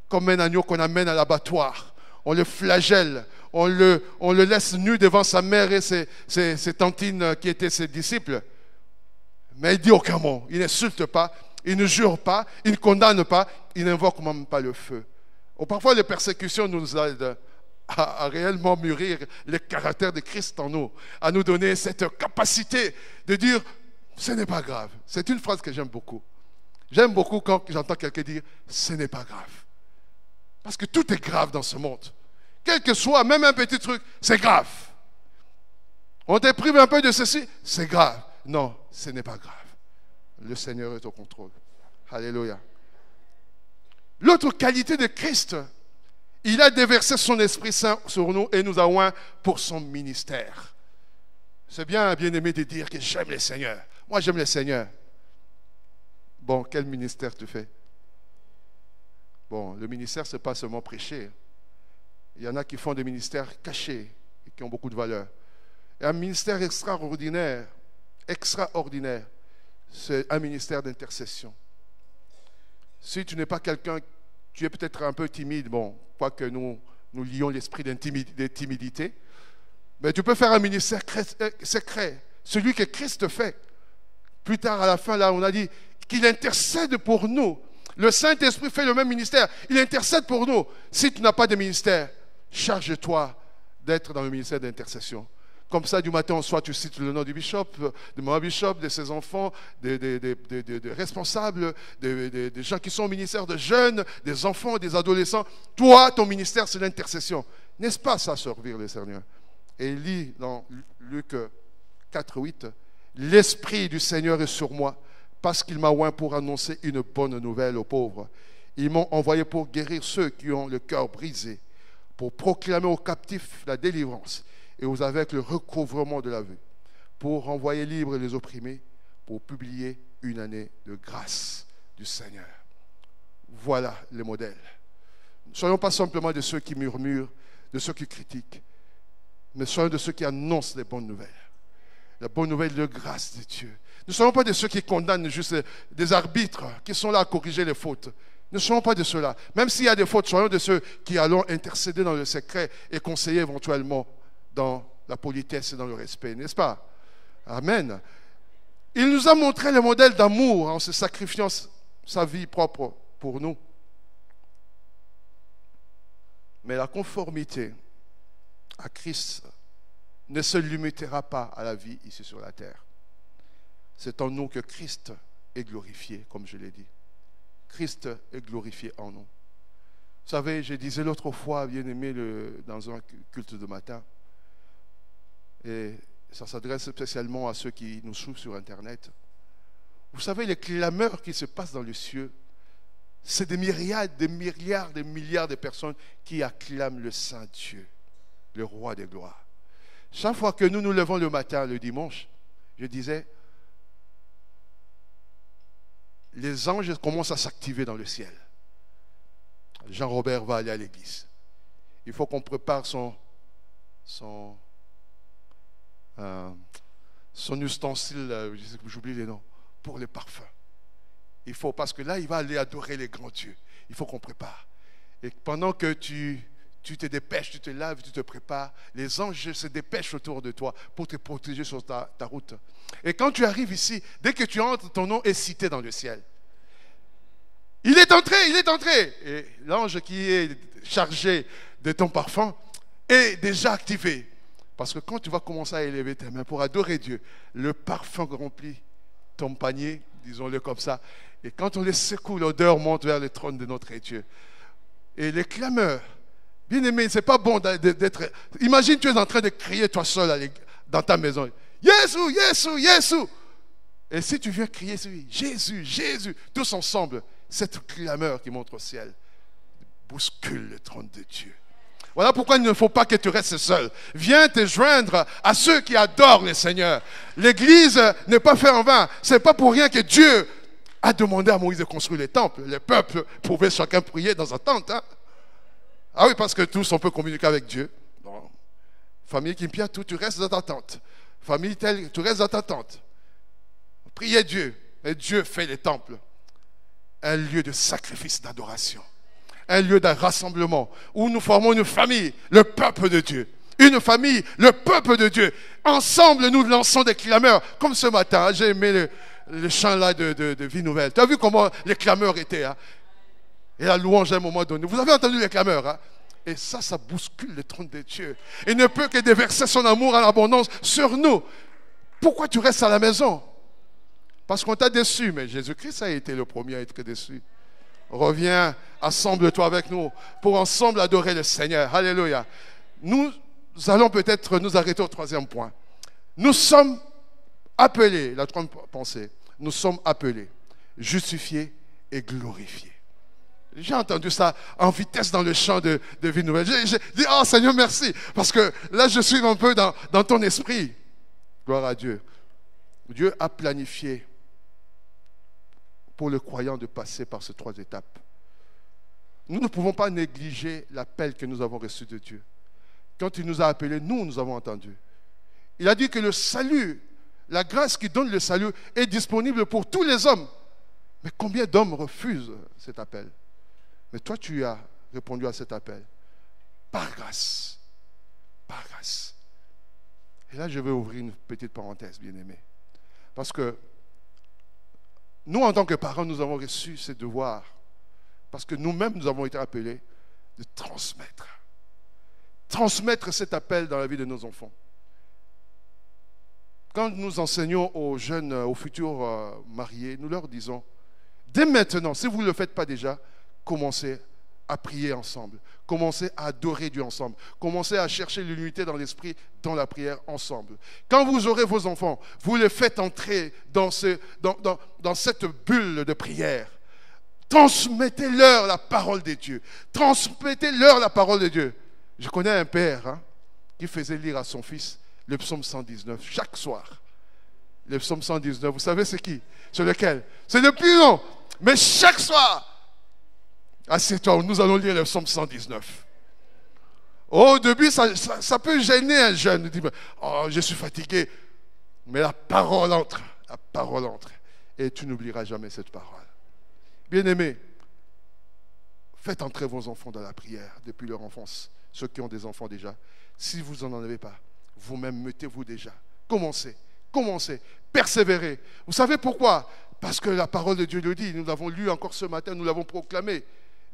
S7: Comme un agneau qu'on amène à l'abattoir. On le flagelle. On le laisse nu devant sa mère et ses tantines qui étaient ses disciples. Mais il dit aucun mot. Il n'insulte pas. Il ne jure pas. Il ne condamne pas. Il n'invoque même pas le feu. Parfois, les persécutions nous aident à réellement mûrir le caractère de Christ en nous. À nous donner cette capacité de dire, ce n'est pas grave. C'est une phrase que j'aime beaucoup. J'aime beaucoup quand j'entends quelqu'un dire, ce n'est pas grave. Parce que tout est grave dans ce monde. Quel que soit, même un petit truc, c'est grave. On te prive un peu de ceci, c'est grave. Non, ce n'est pas grave. Le Seigneur est au contrôle. Alléluia. L'autre qualité de Christ, il a déversé son Esprit Saint sur nous et nous a oints pour son ministère. C'est bien, bien-aimé, de dire que j'aime le Seigneur. Moi, j'aime le Seigneur. Bon, quel ministère tu fais? Bon, le ministère, ce n'est pas seulement prêcher. Il y en a qui font des ministères cachés et qui ont beaucoup de valeur. Et un ministère extraordinaire, c'est un ministère d'intercession. Si tu n'es pas quelqu'un, tu es peut-être un peu timide, bon, quoique nous lions l'esprit de timidité, mais tu peux faire un ministère secret, celui que Christ fait. Plus tard, à la fin, là, on a dit qu'il intercède pour nous. Le Saint-Esprit fait le même ministère. Il intercède pour nous. Si tu n'as pas de ministère, charge-toi d'être dans le ministère d'intercession. Comme ça, du matin au soir, tu cites le nom du bishop, de mon bishop, de ses enfants, des responsables, des gens qui sont au ministère de jeunes, des enfants, des adolescents. Toi, ton ministère, c'est l'intercession. N'est-ce pas ça, servir le Seigneur? Et il lit dans Luc 4, 8, « L'Esprit du Seigneur est sur moi, parce qu'il m'a oint pour annoncer une bonne nouvelle aux pauvres. Ils m'ont envoyé pour guérir ceux qui ont le cœur brisé, pour proclamer aux captifs la délivrance et aux aveugles le recouvrement de la vue, pour renvoyer libres les opprimés, pour publier une année de grâce du Seigneur. Voilà les modèles. Ne soyons pas simplement de ceux qui murmurent, de ceux qui critiquent, mais soyons de ceux qui annoncent les bonnes nouvelles. La bonne nouvelle de grâce de Dieu. Ne soyons pas de ceux qui condamnent juste des arbitres qui sont là à corriger les fautes. Ne soyons pas de ceux-là. Même s'il y a des fautes, soyons de ceux qui allons intercéder dans le secret et conseiller éventuellement dans la politesse et dans le respect, n'est-ce pas? Amen. Il nous a montré le modèle d'amour en se sacrifiant sa vie propre pour nous. Mais la conformité à Christ ne se limitera pas à la vie ici sur la terre. C'est en nous que Christ est glorifié, comme je l'ai dit. Christ est glorifié en nous. Vous savez, je disais l'autre fois, bien aimé, dans un culte de matin, et ça s'adresse spécialement à ceux qui nous suivent sur Internet. Vous savez, les clameurs qui se passent dans les cieux, c'est des myriades, des milliards, des milliards de personnes qui acclament le Saint Dieu, le Roi des gloires. Chaque fois que nous nous levons le matin, le dimanche, je disais, les anges commencent à s'activer dans le ciel. Jean-Robert va aller à l'église. Il faut qu'on prépare son ustensile, j'oublie les noms, pour les parfums. Il faut, parce que là, il va aller adorer les grands dieux. Il faut qu'on prépare. Et pendant que tu te dépêches, tu te laves, tu te prépares, les anges se dépêchent autour de toi pour te protéger sur ta route. Et quand tu arrives ici, dès que tu entres, ton nom est cité dans le ciel. Il est entré. Et l'ange qui est chargé de ton parfum est déjà activé. Parce que quand tu vas commencer à élever tes mains pour adorer Dieu, le parfum remplit ton panier, disons-le comme ça. Et quand on les secoue, l'odeur monte vers le trône de notre Dieu. Et les clameurs, bien aimé, c'est pas bon d'être... Imagine, tu es en train de crier toi seul dans ta maison. Jésus, Jésus, Jésus. Et si tu viens crier sur lui, Jésus, Jésus, tous ensemble, cette clameur qui monte au ciel bouscule le trône de Dieu. Voilà pourquoi il ne faut pas que tu restes seul. Viens te joindre à ceux qui adorent le Seigneur. L'église n'est pas faite en vain. Ce n'est pas pour rien que Dieu a demandé à Moïse de construire les temples. Les peuples pouvaient chacun prier dans sa tente. Hein? Ah oui, parce que tous, on peut communiquer avec Dieu. Bon. Famille Kimpia, tu restes dans ta tente. Famille telle, tu restes dans ta tente. Priez Dieu. Et Dieu fait les temples. Un lieu de sacrifice, d'adoration. Un lieu de rassemblement où nous formons une famille, le peuple de Dieu. Une famille, le peuple de Dieu. Ensemble, nous lançons des clameurs. Comme ce matin, j'ai aimé le chant là de Vie Nouvelle. Tu as vu comment les clameurs étaient, hein? Et la louange à un moment donné. Vous avez entendu les clameurs, hein? Et ça bouscule le trône de Dieu. Il ne peut que déverser son amour en abondance sur nous. Pourquoi tu restes à la maison? Parce qu'on t'a déçu, mais Jésus-Christ a été le premier à être déçu. Reviens, assemble-toi avec nous pour ensemble adorer le Seigneur. Alléluia. Nous allons peut-être nous arrêter au troisième point. Nous sommes appelés, la troisième pensée, nous sommes appelés, justifiés et glorifiés. J'ai entendu ça en vitesse dans le chant de Vie Nouvelle. J'ai dit, oh Seigneur, merci, parce que là je suis un peu dans ton esprit. Gloire à Dieu. Dieu a planifié pour le croyant de passer par ces trois étapes. Nous ne pouvons pas négliger l'appel que nous avons reçu de Dieu. Quand il nous a appelés, nous avons entendu. Il a dit que le salut, la grâce qui donne le salut est disponible pour tous les hommes. Mais combien d'hommes refusent cet appel? Mais toi, tu as répondu à cet appel. Par grâce. Par grâce. Et là, je vais ouvrir une petite parenthèse, bien-aimés. Parce que nous, en tant que parents, nous avons reçu ces devoirs. Parce que nous-mêmes, nous avons été appelés de transmettre. Transmettre cet appel dans la vie de nos enfants. Quand nous enseignons aux jeunes, aux futurs mariés, nous leur disons, dès maintenant, si vous ne le faites pas déjà, commencez à prier ensemble. Commencez à adorer Dieu ensemble. Commencez à chercher l'unité dans l'esprit, dans la prière ensemble. Quand vous aurez vos enfants, vous les faites entrer dans cette bulle de prière. Transmettez-leur la parole de Dieu. Transmettez-leur la parole de Dieu. Je connais un père qui faisait lire à son fils le psaume 119 chaque soir. Le psaume 119, vous savez c'est qui? C'est lequel? C'est le plus long. Mais chaque soir, assieds-toi, nous allons lire le psaume 119. Au début, ça peut gêner un jeune. Il dit, oh, je suis fatigué. Mais la parole entre. La parole entre. Et tu n'oublieras jamais cette parole. Bien-aimés, faites entrer vos enfants dans la prière depuis leur enfance. Ceux qui ont des enfants déjà. Si vous n'en avez pas, vous-même mettez-vous déjà. Commencez. Persévérez. Vous savez pourquoi? Parce que la parole de Dieu le dit. Nous l'avons lu encore ce matin, nous l'avons proclamé.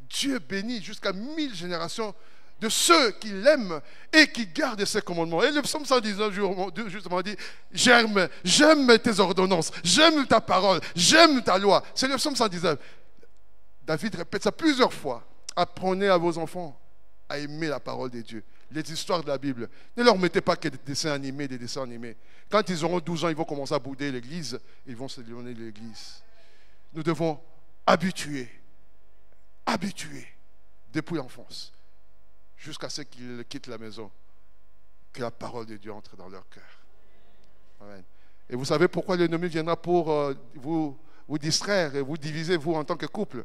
S7: Dieu bénit jusqu'à 1000 générations de ceux qui l'aiment et qui gardent ses commandements. Et le psaume 119 justement dit, j'aime tes ordonnances, j'aime ta parole, j'aime ta loi. C'est le psaume 119. David répète ça plusieurs fois. Apprenez à vos enfants à aimer la parole de Dieu. Les histoires de la Bible. Ne leur mettez pas que des dessins animés. Quand ils auront 12 ans, ils vont commencer à bouder l'église. Ils vont s'éloigner de l'église. Nous devons habituer depuis l'enfance jusqu'à ce qu'ils quittent la maison, que la parole de Dieu entre dans leur cœur. Amen. Et vous savez pourquoi l'ennemi viendra pour vous distraire et vous diviser, vous, en tant que couple.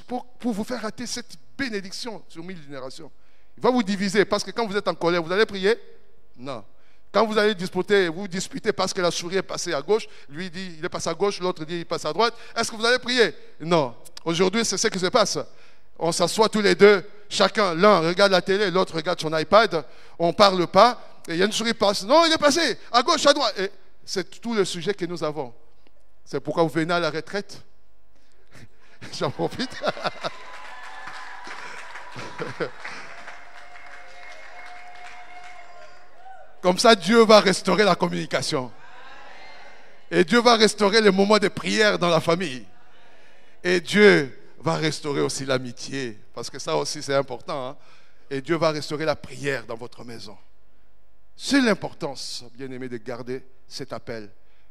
S7: Pour vous faire rater cette bénédiction sur 1000 générations. Il va vous diviser parce que quand vous êtes en colère, vous allez prier? Non. Quand vous allez vous disputez parce que la souris est passée à gauche, lui dit il est passé à gauche, l'autre dit il passe à droite, est-ce que vous allez prier? Non. Aujourd'hui, c'est ce qui se passe. On s'assoit tous les deux, l'un regarde la télé, l'autre regarde son iPad, on ne parle pas, et il y a une souris qui passe. Non, il est passé à gauche, à droite. Et c'est tout le sujet que nous avons. C'est pourquoi vous venez à la retraite. J'en profite. Comme ça, Dieu va restaurer la communication. Et Dieu va restaurer les moments de prière dans la famille. Et Dieu va restaurer aussi l'amitié. Parce que ça aussi, c'est important. Et Dieu va restaurer la prière dans votre maison. C'est l'importance, bien-aimés, de garder cet appel.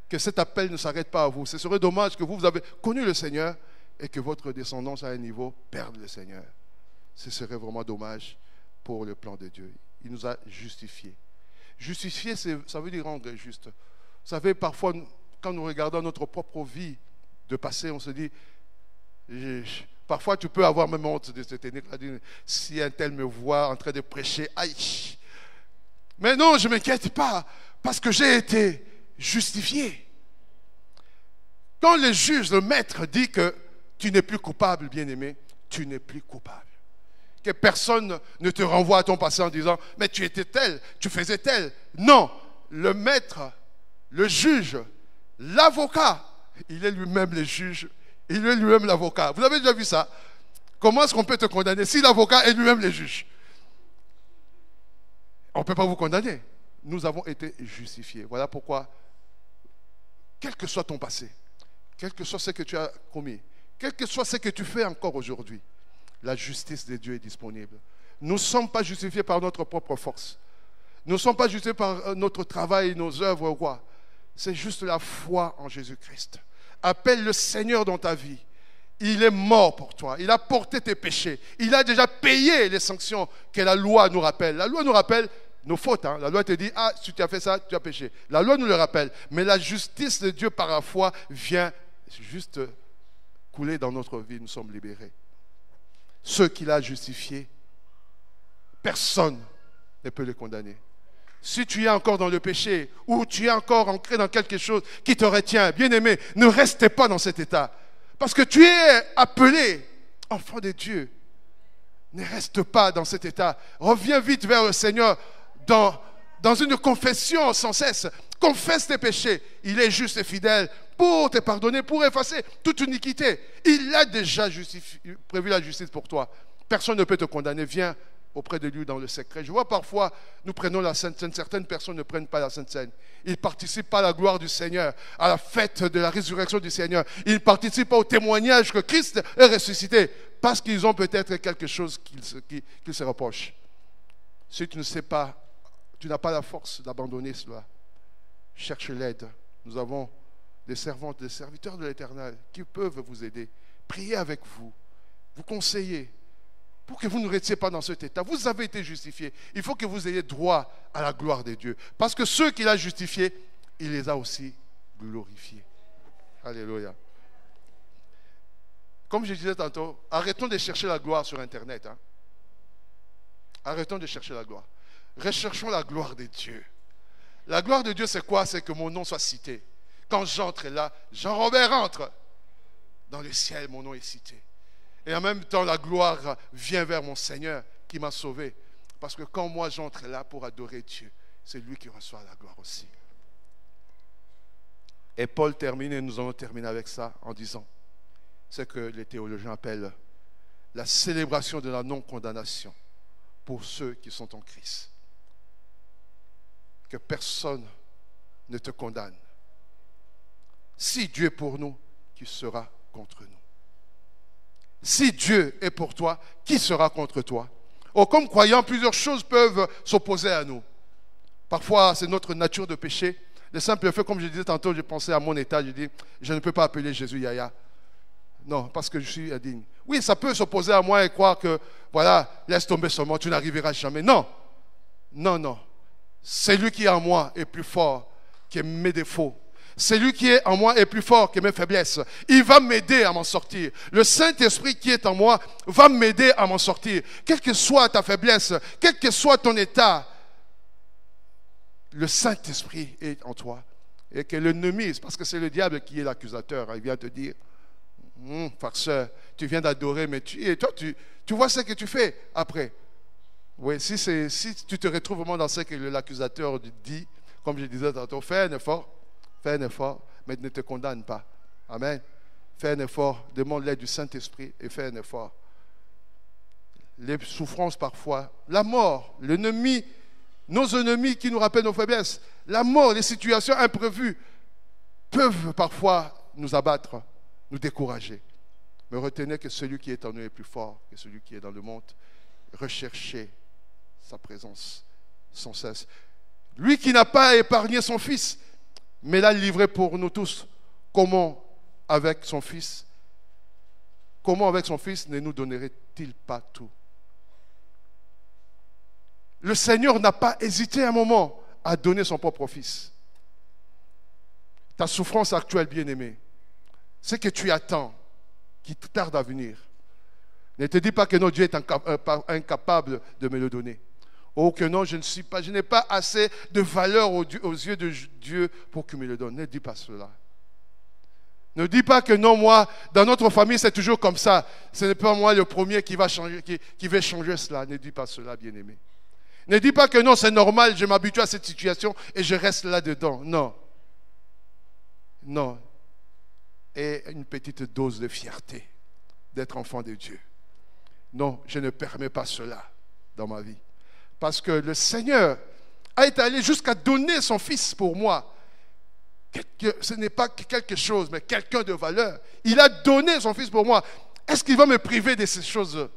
S7: Que cet appel ne s'arrête pas à vous. Ce serait dommage que vous avez connu le Seigneur et que votre descendance à un niveau perde le Seigneur. Ce serait vraiment dommage pour le plan de Dieu. Il nous a justifiés. Justifier, ça veut dire rendre juste. Vous savez, parfois, quand nous regardons notre propre vie de passé, on se dit, parfois tu peux avoir même honte de cette technique. Si un tel me voit en train de prêcher, aïe. Mais non, je ne m'inquiète pas, parce que j'ai été justifié. Quand le juge, le maître dit que tu n'es plus coupable, bien-aimé, tu n'es plus coupable. Que personne ne te renvoie à ton passé en disant « mais tu étais tel, tu faisais tel ». Non, le maître, le juge, l'avocat, il est lui-même le juge, il est lui-même l'avocat. Vous avez déjà vu ça? Comment est-ce qu'on peut te condamner si l'avocat est lui-même le juge? On ne peut pas vous condamner. Nous avons été justifiés. Voilà pourquoi, quel que soit ton passé, quel que soit ce que tu as commis, quel que soit ce que tu fais encore aujourd'hui, la justice de Dieu est disponible. Nous ne sommes pas justifiés par notre propre force. Nous ne sommes pas justifiés par notre travail, nos œuvres ou quoi. C'est juste la foi en Jésus-Christ. Appelle le Seigneur dans ta vie. Il est mort pour toi. Il a porté tes péchés. Il a déjà payé les sanctions que la loi nous rappelle. La loi nous rappelle nos fautes. La loi te dit, ah, si tu as fait ça, tu as péché. La loi nous le rappelle. Mais la justice de Dieu par la foi vient juste couler dans notre vie. Nous sommes libérés. Ceux qu'il a justifiés, personne ne peut les condamner. Si tu es encore dans le péché ou tu es encore ancré dans quelque chose qui te retient, bien-aimé, ne restez pas dans cet état. Parce que tu es appelé enfant de Dieu. Ne reste pas dans cet état. Reviens vite vers le Seigneur dans une confession sans cesse. Confesse tes péchés. Il est juste et fidèle pour te pardonner, pour effacer toute iniquité. Il a déjà prévu la justice pour toi. Personne ne peut te condamner. Viens auprès de lui dans le secret. Je vois parfois, nous prenons la Sainte Seine. Certaines personnes ne prennent pas la Sainte Seine. Ils ne participent pas à la gloire du Seigneur, à la fête de la résurrection du Seigneur. Ils ne participent pas au témoignage que Christ est ressuscité, parce qu'ils ont peut-être quelque chose qu'ils se reprochent. Si tu ne sais pas, tu n'as pas la force d'abandonner cela, cherche l'aide. Nous avons des servantes, des serviteurs de l'Éternel qui peuvent vous aider. prier avec vous, vous conseiller, pour que vous ne restiez pas dans cet état. Vous avez été justifiés. Il faut que vous ayez droit à la gloire de Dieu. Parce que ceux qu'il a justifiés, il les a aussi glorifiés. Alléluia. Comme je disais tantôt, arrêtons de chercher la gloire sur Internet. Hein. Arrêtons de chercher la gloire. Recherchons la gloire de Dieu. La gloire de Dieu, c'est quoi? C'est que mon nom soit cité. Quand j'entre là, Jean-Robert entre. Dans le ciel, mon nom est cité. Et en même temps, la gloire vient vers mon Seigneur qui m'a sauvé. Parce que quand moi j'entre là pour adorer Dieu, c'est lui qui reçoit la gloire aussi. Et Paul termine, et nous allons terminer avec ça en disant ce que les théologiens appellent la célébration de la non-condamnation pour ceux qui sont en Christ. Que personne ne te condamne. Si Dieu est pour nous, qui sera contre nous? Si Dieu est pour toi, qui sera contre toi? Oh, comme croyants, plusieurs choses peuvent s'opposer à nous. Parfois, c'est notre nature de péché. Le simple fait, comme je disais tantôt, je pensais à mon état, je dis, je ne peux pas appeler Jésus Yaya. Non, parce que je suis indigne. Oui, ça peut s'opposer à moi et croire que, voilà, laisse tomber seulement, tu n'arriveras jamais. Non, non, non. Celui qui est en moi est plus fort que mes défauts. Celui qui est en moi est plus fort que mes faiblesses. Il va m'aider à m'en sortir. Le Saint-Esprit qui est en moi va m'aider à m'en sortir. Quelle que soit ta faiblesse, quel que soit ton état, le Saint-Esprit est en toi. Et que l'ennemi, parce que c'est le diable qui est l'accusateur, il vient te dire, farceur, tu viens d'adorer, mais toi, tu vois ce que tu fais après. Oui, si tu te retrouves vraiment dans ce que l'accusateur dit, comme je disais tantôt, fais un effort, mais ne te condamne pas. Amen. Fais un effort, demande l'aide du Saint-Esprit et fais un effort. Les souffrances parfois, la mort, l'ennemi, nos ennemis qui nous rappellent nos faiblesses, la mort, les situations imprévues peuvent parfois nous abattre, nous décourager. Mais retenez que celui qui est en nous est plus fort que celui qui est dans le monde. Recherchez sa présence sans cesse. Lui qui n'a pas épargné son Fils, mais l'a livré pour nous tous. Comment avec son Fils ne nous donnerait-il pas tout? Le Seigneur n'a pas hésité un moment à donner son propre Fils. Ta souffrance actuelle, bien-aimée, ce que tu attends, qui te tarde à venir, ne te dis pas que non, Dieu est incapable de me le donner. Oh que non, je n'ai pas assez de valeur aux yeux de Dieu pour qu'il me le donne. Ne dis pas cela. Ne dis pas que non, moi, dans notre famille, c'est toujours comme ça. Ce n'est pas moi le premier qui va changer, qui va changer cela. Ne dis pas cela, bien-aimé. Ne dis pas que non, c'est normal, je m'habitue à cette situation et je reste là-dedans. Non. Non. Et une petite dose de fierté d'être enfant de Dieu. Non, je ne permets pas cela dans ma vie. Parce que le Seigneur a été allé jusqu'à donner son Fils pour moi. Ce n'est pas quelque chose, mais quelqu'un de valeur. Il a donné son Fils pour moi. Est-ce qu'il va me priver de ces choses?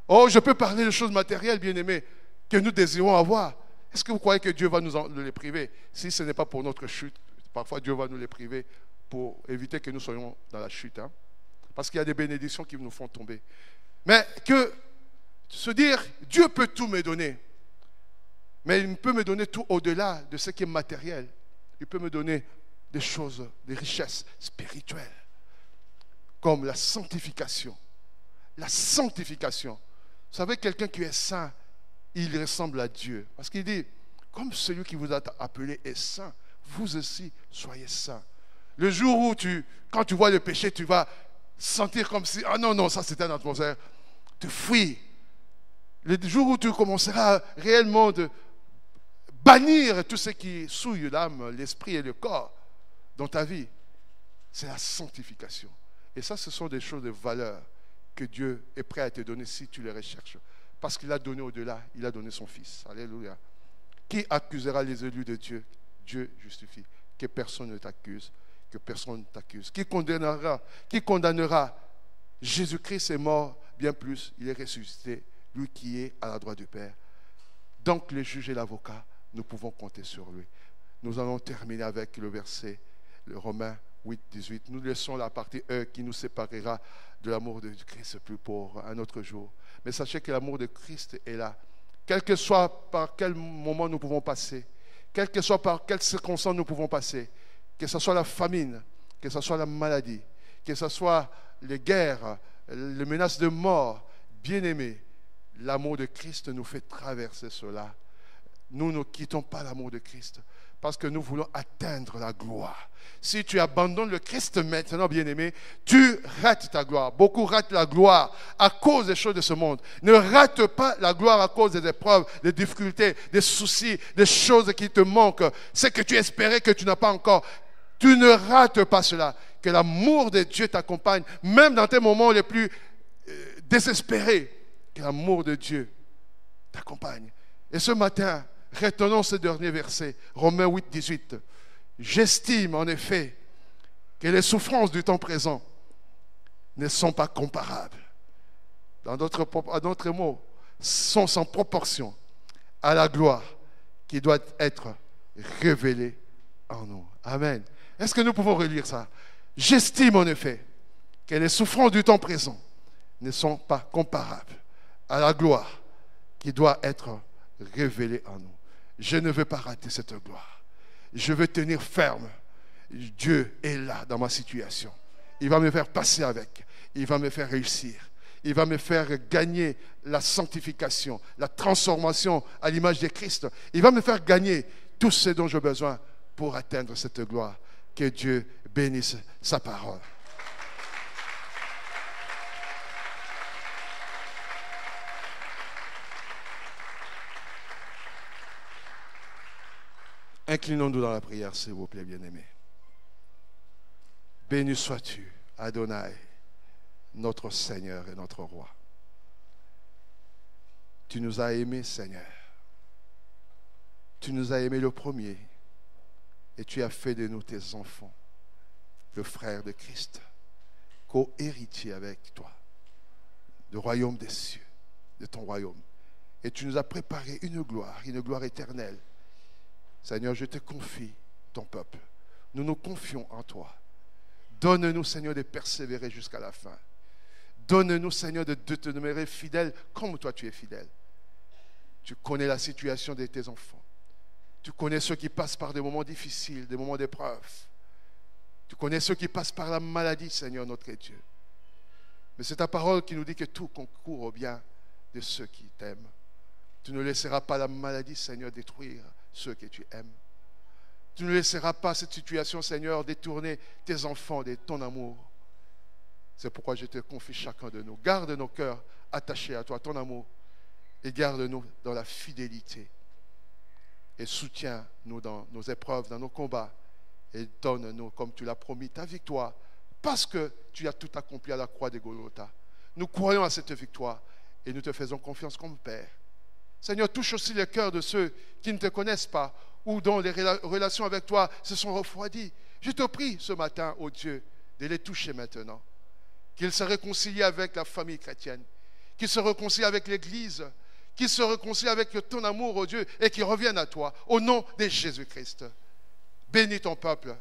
S7: Oh, je peux parler de choses matérielles, bien-aimés, que nous désirons avoir. Est-ce que vous croyez que Dieu va nous les priver? Si ce n'est pas pour notre chute, parfois Dieu va nous les priver pour éviter que nous soyons dans la chute. Hein? Parce qu'il y a des bénédictions qui nous font tomber. Mais que se dire, Dieu peut tout me donner. Mais il peut me donner tout au-delà de ce qui est matériel. Il peut me donner des choses, des richesses spirituelles. Comme la sanctification. La sanctification. Vous savez, quelqu'un qui est saint, il ressemble à Dieu. Parce qu'il dit, comme celui qui vous a appelé est saint, vous aussi soyez saints. Le jour où quand tu vois le péché, tu vas sentir comme si, ah non, ça c'était une atmosphère. Tu fuis. Le jour où tu commenceras réellement de bannir tout ce qui souille l'âme, l'esprit et le corps dans ta vie, c'est la sanctification. Et ça, ce sont des choses de valeur que Dieu est prêt à te donner si tu les recherches. Parce qu'il a donné au-delà, il a donné son Fils. Alléluia. Qui accusera les élus de Dieu? Dieu justifie. Que personne ne t'accuse. Que personne ne t'accuse. Qui condamnera? Jésus-Christ est mort, bien plus, il est ressuscité, lui qui est à la droite du Père. Donc le juge et l'avocat, nous pouvons compter sur lui. Nous allons terminer avec le verset, le Romains 8, 18. Nous laissons la partie E qui nous séparera de l'amour de Christ plus pour un autre jour. Mais sachez que l'amour de Christ est là. Quel que soit par quel moment nous pouvons passer, quel que soit par quelles circonstances nous pouvons passer, que ce soit la famine, que ce soit la maladie, que ce soit les guerres, les menaces de mort, bien-aimés, l'amour de Christ nous fait traverser cela. Nous ne quittons pas l'amour de Christ parce que nous voulons atteindre la gloire. Si tu abandonnes le Christ maintenant, bien-aimé, tu rates ta gloire. Beaucoup ratent la gloire à cause des choses de ce monde. Ne rate pas la gloire à cause des épreuves, des difficultés, des soucis, des choses qui te manquent. C'est que tu espérais que tu n'as pas encore. Tu ne rates pas cela. Que l'amour de Dieu t'accompagne, même dans tes moments les plus désespérés. Que l'amour de Dieu t'accompagne. Et ce matin, retenons ce dernier verset, Romains 8, 18. J'estime en effet que les souffrances du temps présent ne sont pas comparables. En d'autres mots, sont sans proportion à la gloire qui doit être révélée en nous. Amen. Est-ce que nous pouvons relire ça? J'estime en effet que les souffrances du temps présent ne sont pas comparables à la gloire qui doit être révélée en nous. Je ne veux pas rater cette gloire. Je veux tenir ferme. Dieu est là dans ma situation. Il va me faire passer avec. Il va me faire réussir. Il va me faire gagner la sanctification, la transformation à l'image de Christ. Il va me faire gagner tout ce dont j'ai besoin pour atteindre cette gloire. Que Dieu bénisse sa parole. Inclinons-nous dans la prière, s'il vous plaît, bien-aimés. Béni sois-tu, Adonai, notre Seigneur et notre Roi. Tu nous as aimés, Seigneur. Tu nous as aimés le premier. Et tu as fait de nous tes enfants, le frère de Christ, co-héritier avec toi, du royaume des cieux, de ton royaume. Et tu nous as préparé une gloire éternelle. Seigneur, je te confie ton peuple. Nous nous confions en toi. Donne-nous, Seigneur, de persévérer jusqu'à la fin. Donne-nous, Seigneur, de te demeurer fidèle comme toi tu es fidèle. Tu connais la situation de tes enfants. Tu connais ceux qui passent par des moments difficiles, des moments d'épreuve. Tu connais ceux qui passent par la maladie, Seigneur, notre Dieu. Mais c'est ta parole qui nous dit que tout concourt au bien de ceux qui t'aiment. Tu ne laisseras pas la maladie, Seigneur, détruire ceux que tu aimes. Tu ne laisseras pas cette situation, Seigneur, détourner tes enfants de ton amour. C'est pourquoi je te confie chacun de nous. Garde nos cœurs attachés à toi, ton amour, et garde-nous dans la fidélité. Et soutiens-nous dans nos épreuves, dans nos combats, et donne-nous, comme tu l'as promis, ta victoire, parce que tu as tout accompli à la croix de Golgotha. Nous croyons à cette victoire, et nous te faisons confiance comme Père. Seigneur, touche aussi les cœurs de ceux qui ne te connaissent pas, ou dont les relations avec toi se sont refroidies. Je te prie ce matin, ô Dieu, de les toucher maintenant. Qu'ils se réconcilient avec la famille chrétienne, qu'ils se réconcilient avec l'Église, qu'ils se réconcilient avec ton amour, ô Dieu, et qu'ils reviennent à toi, au nom de Jésus-Christ. Bénis ton peuple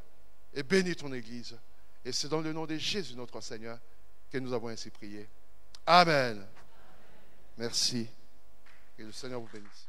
S7: et bénis ton Église. Et c'est dans le nom de Jésus, notre Seigneur, que nous avons ainsi prié. Amen. Merci. Que le Seigneur vous bénisse.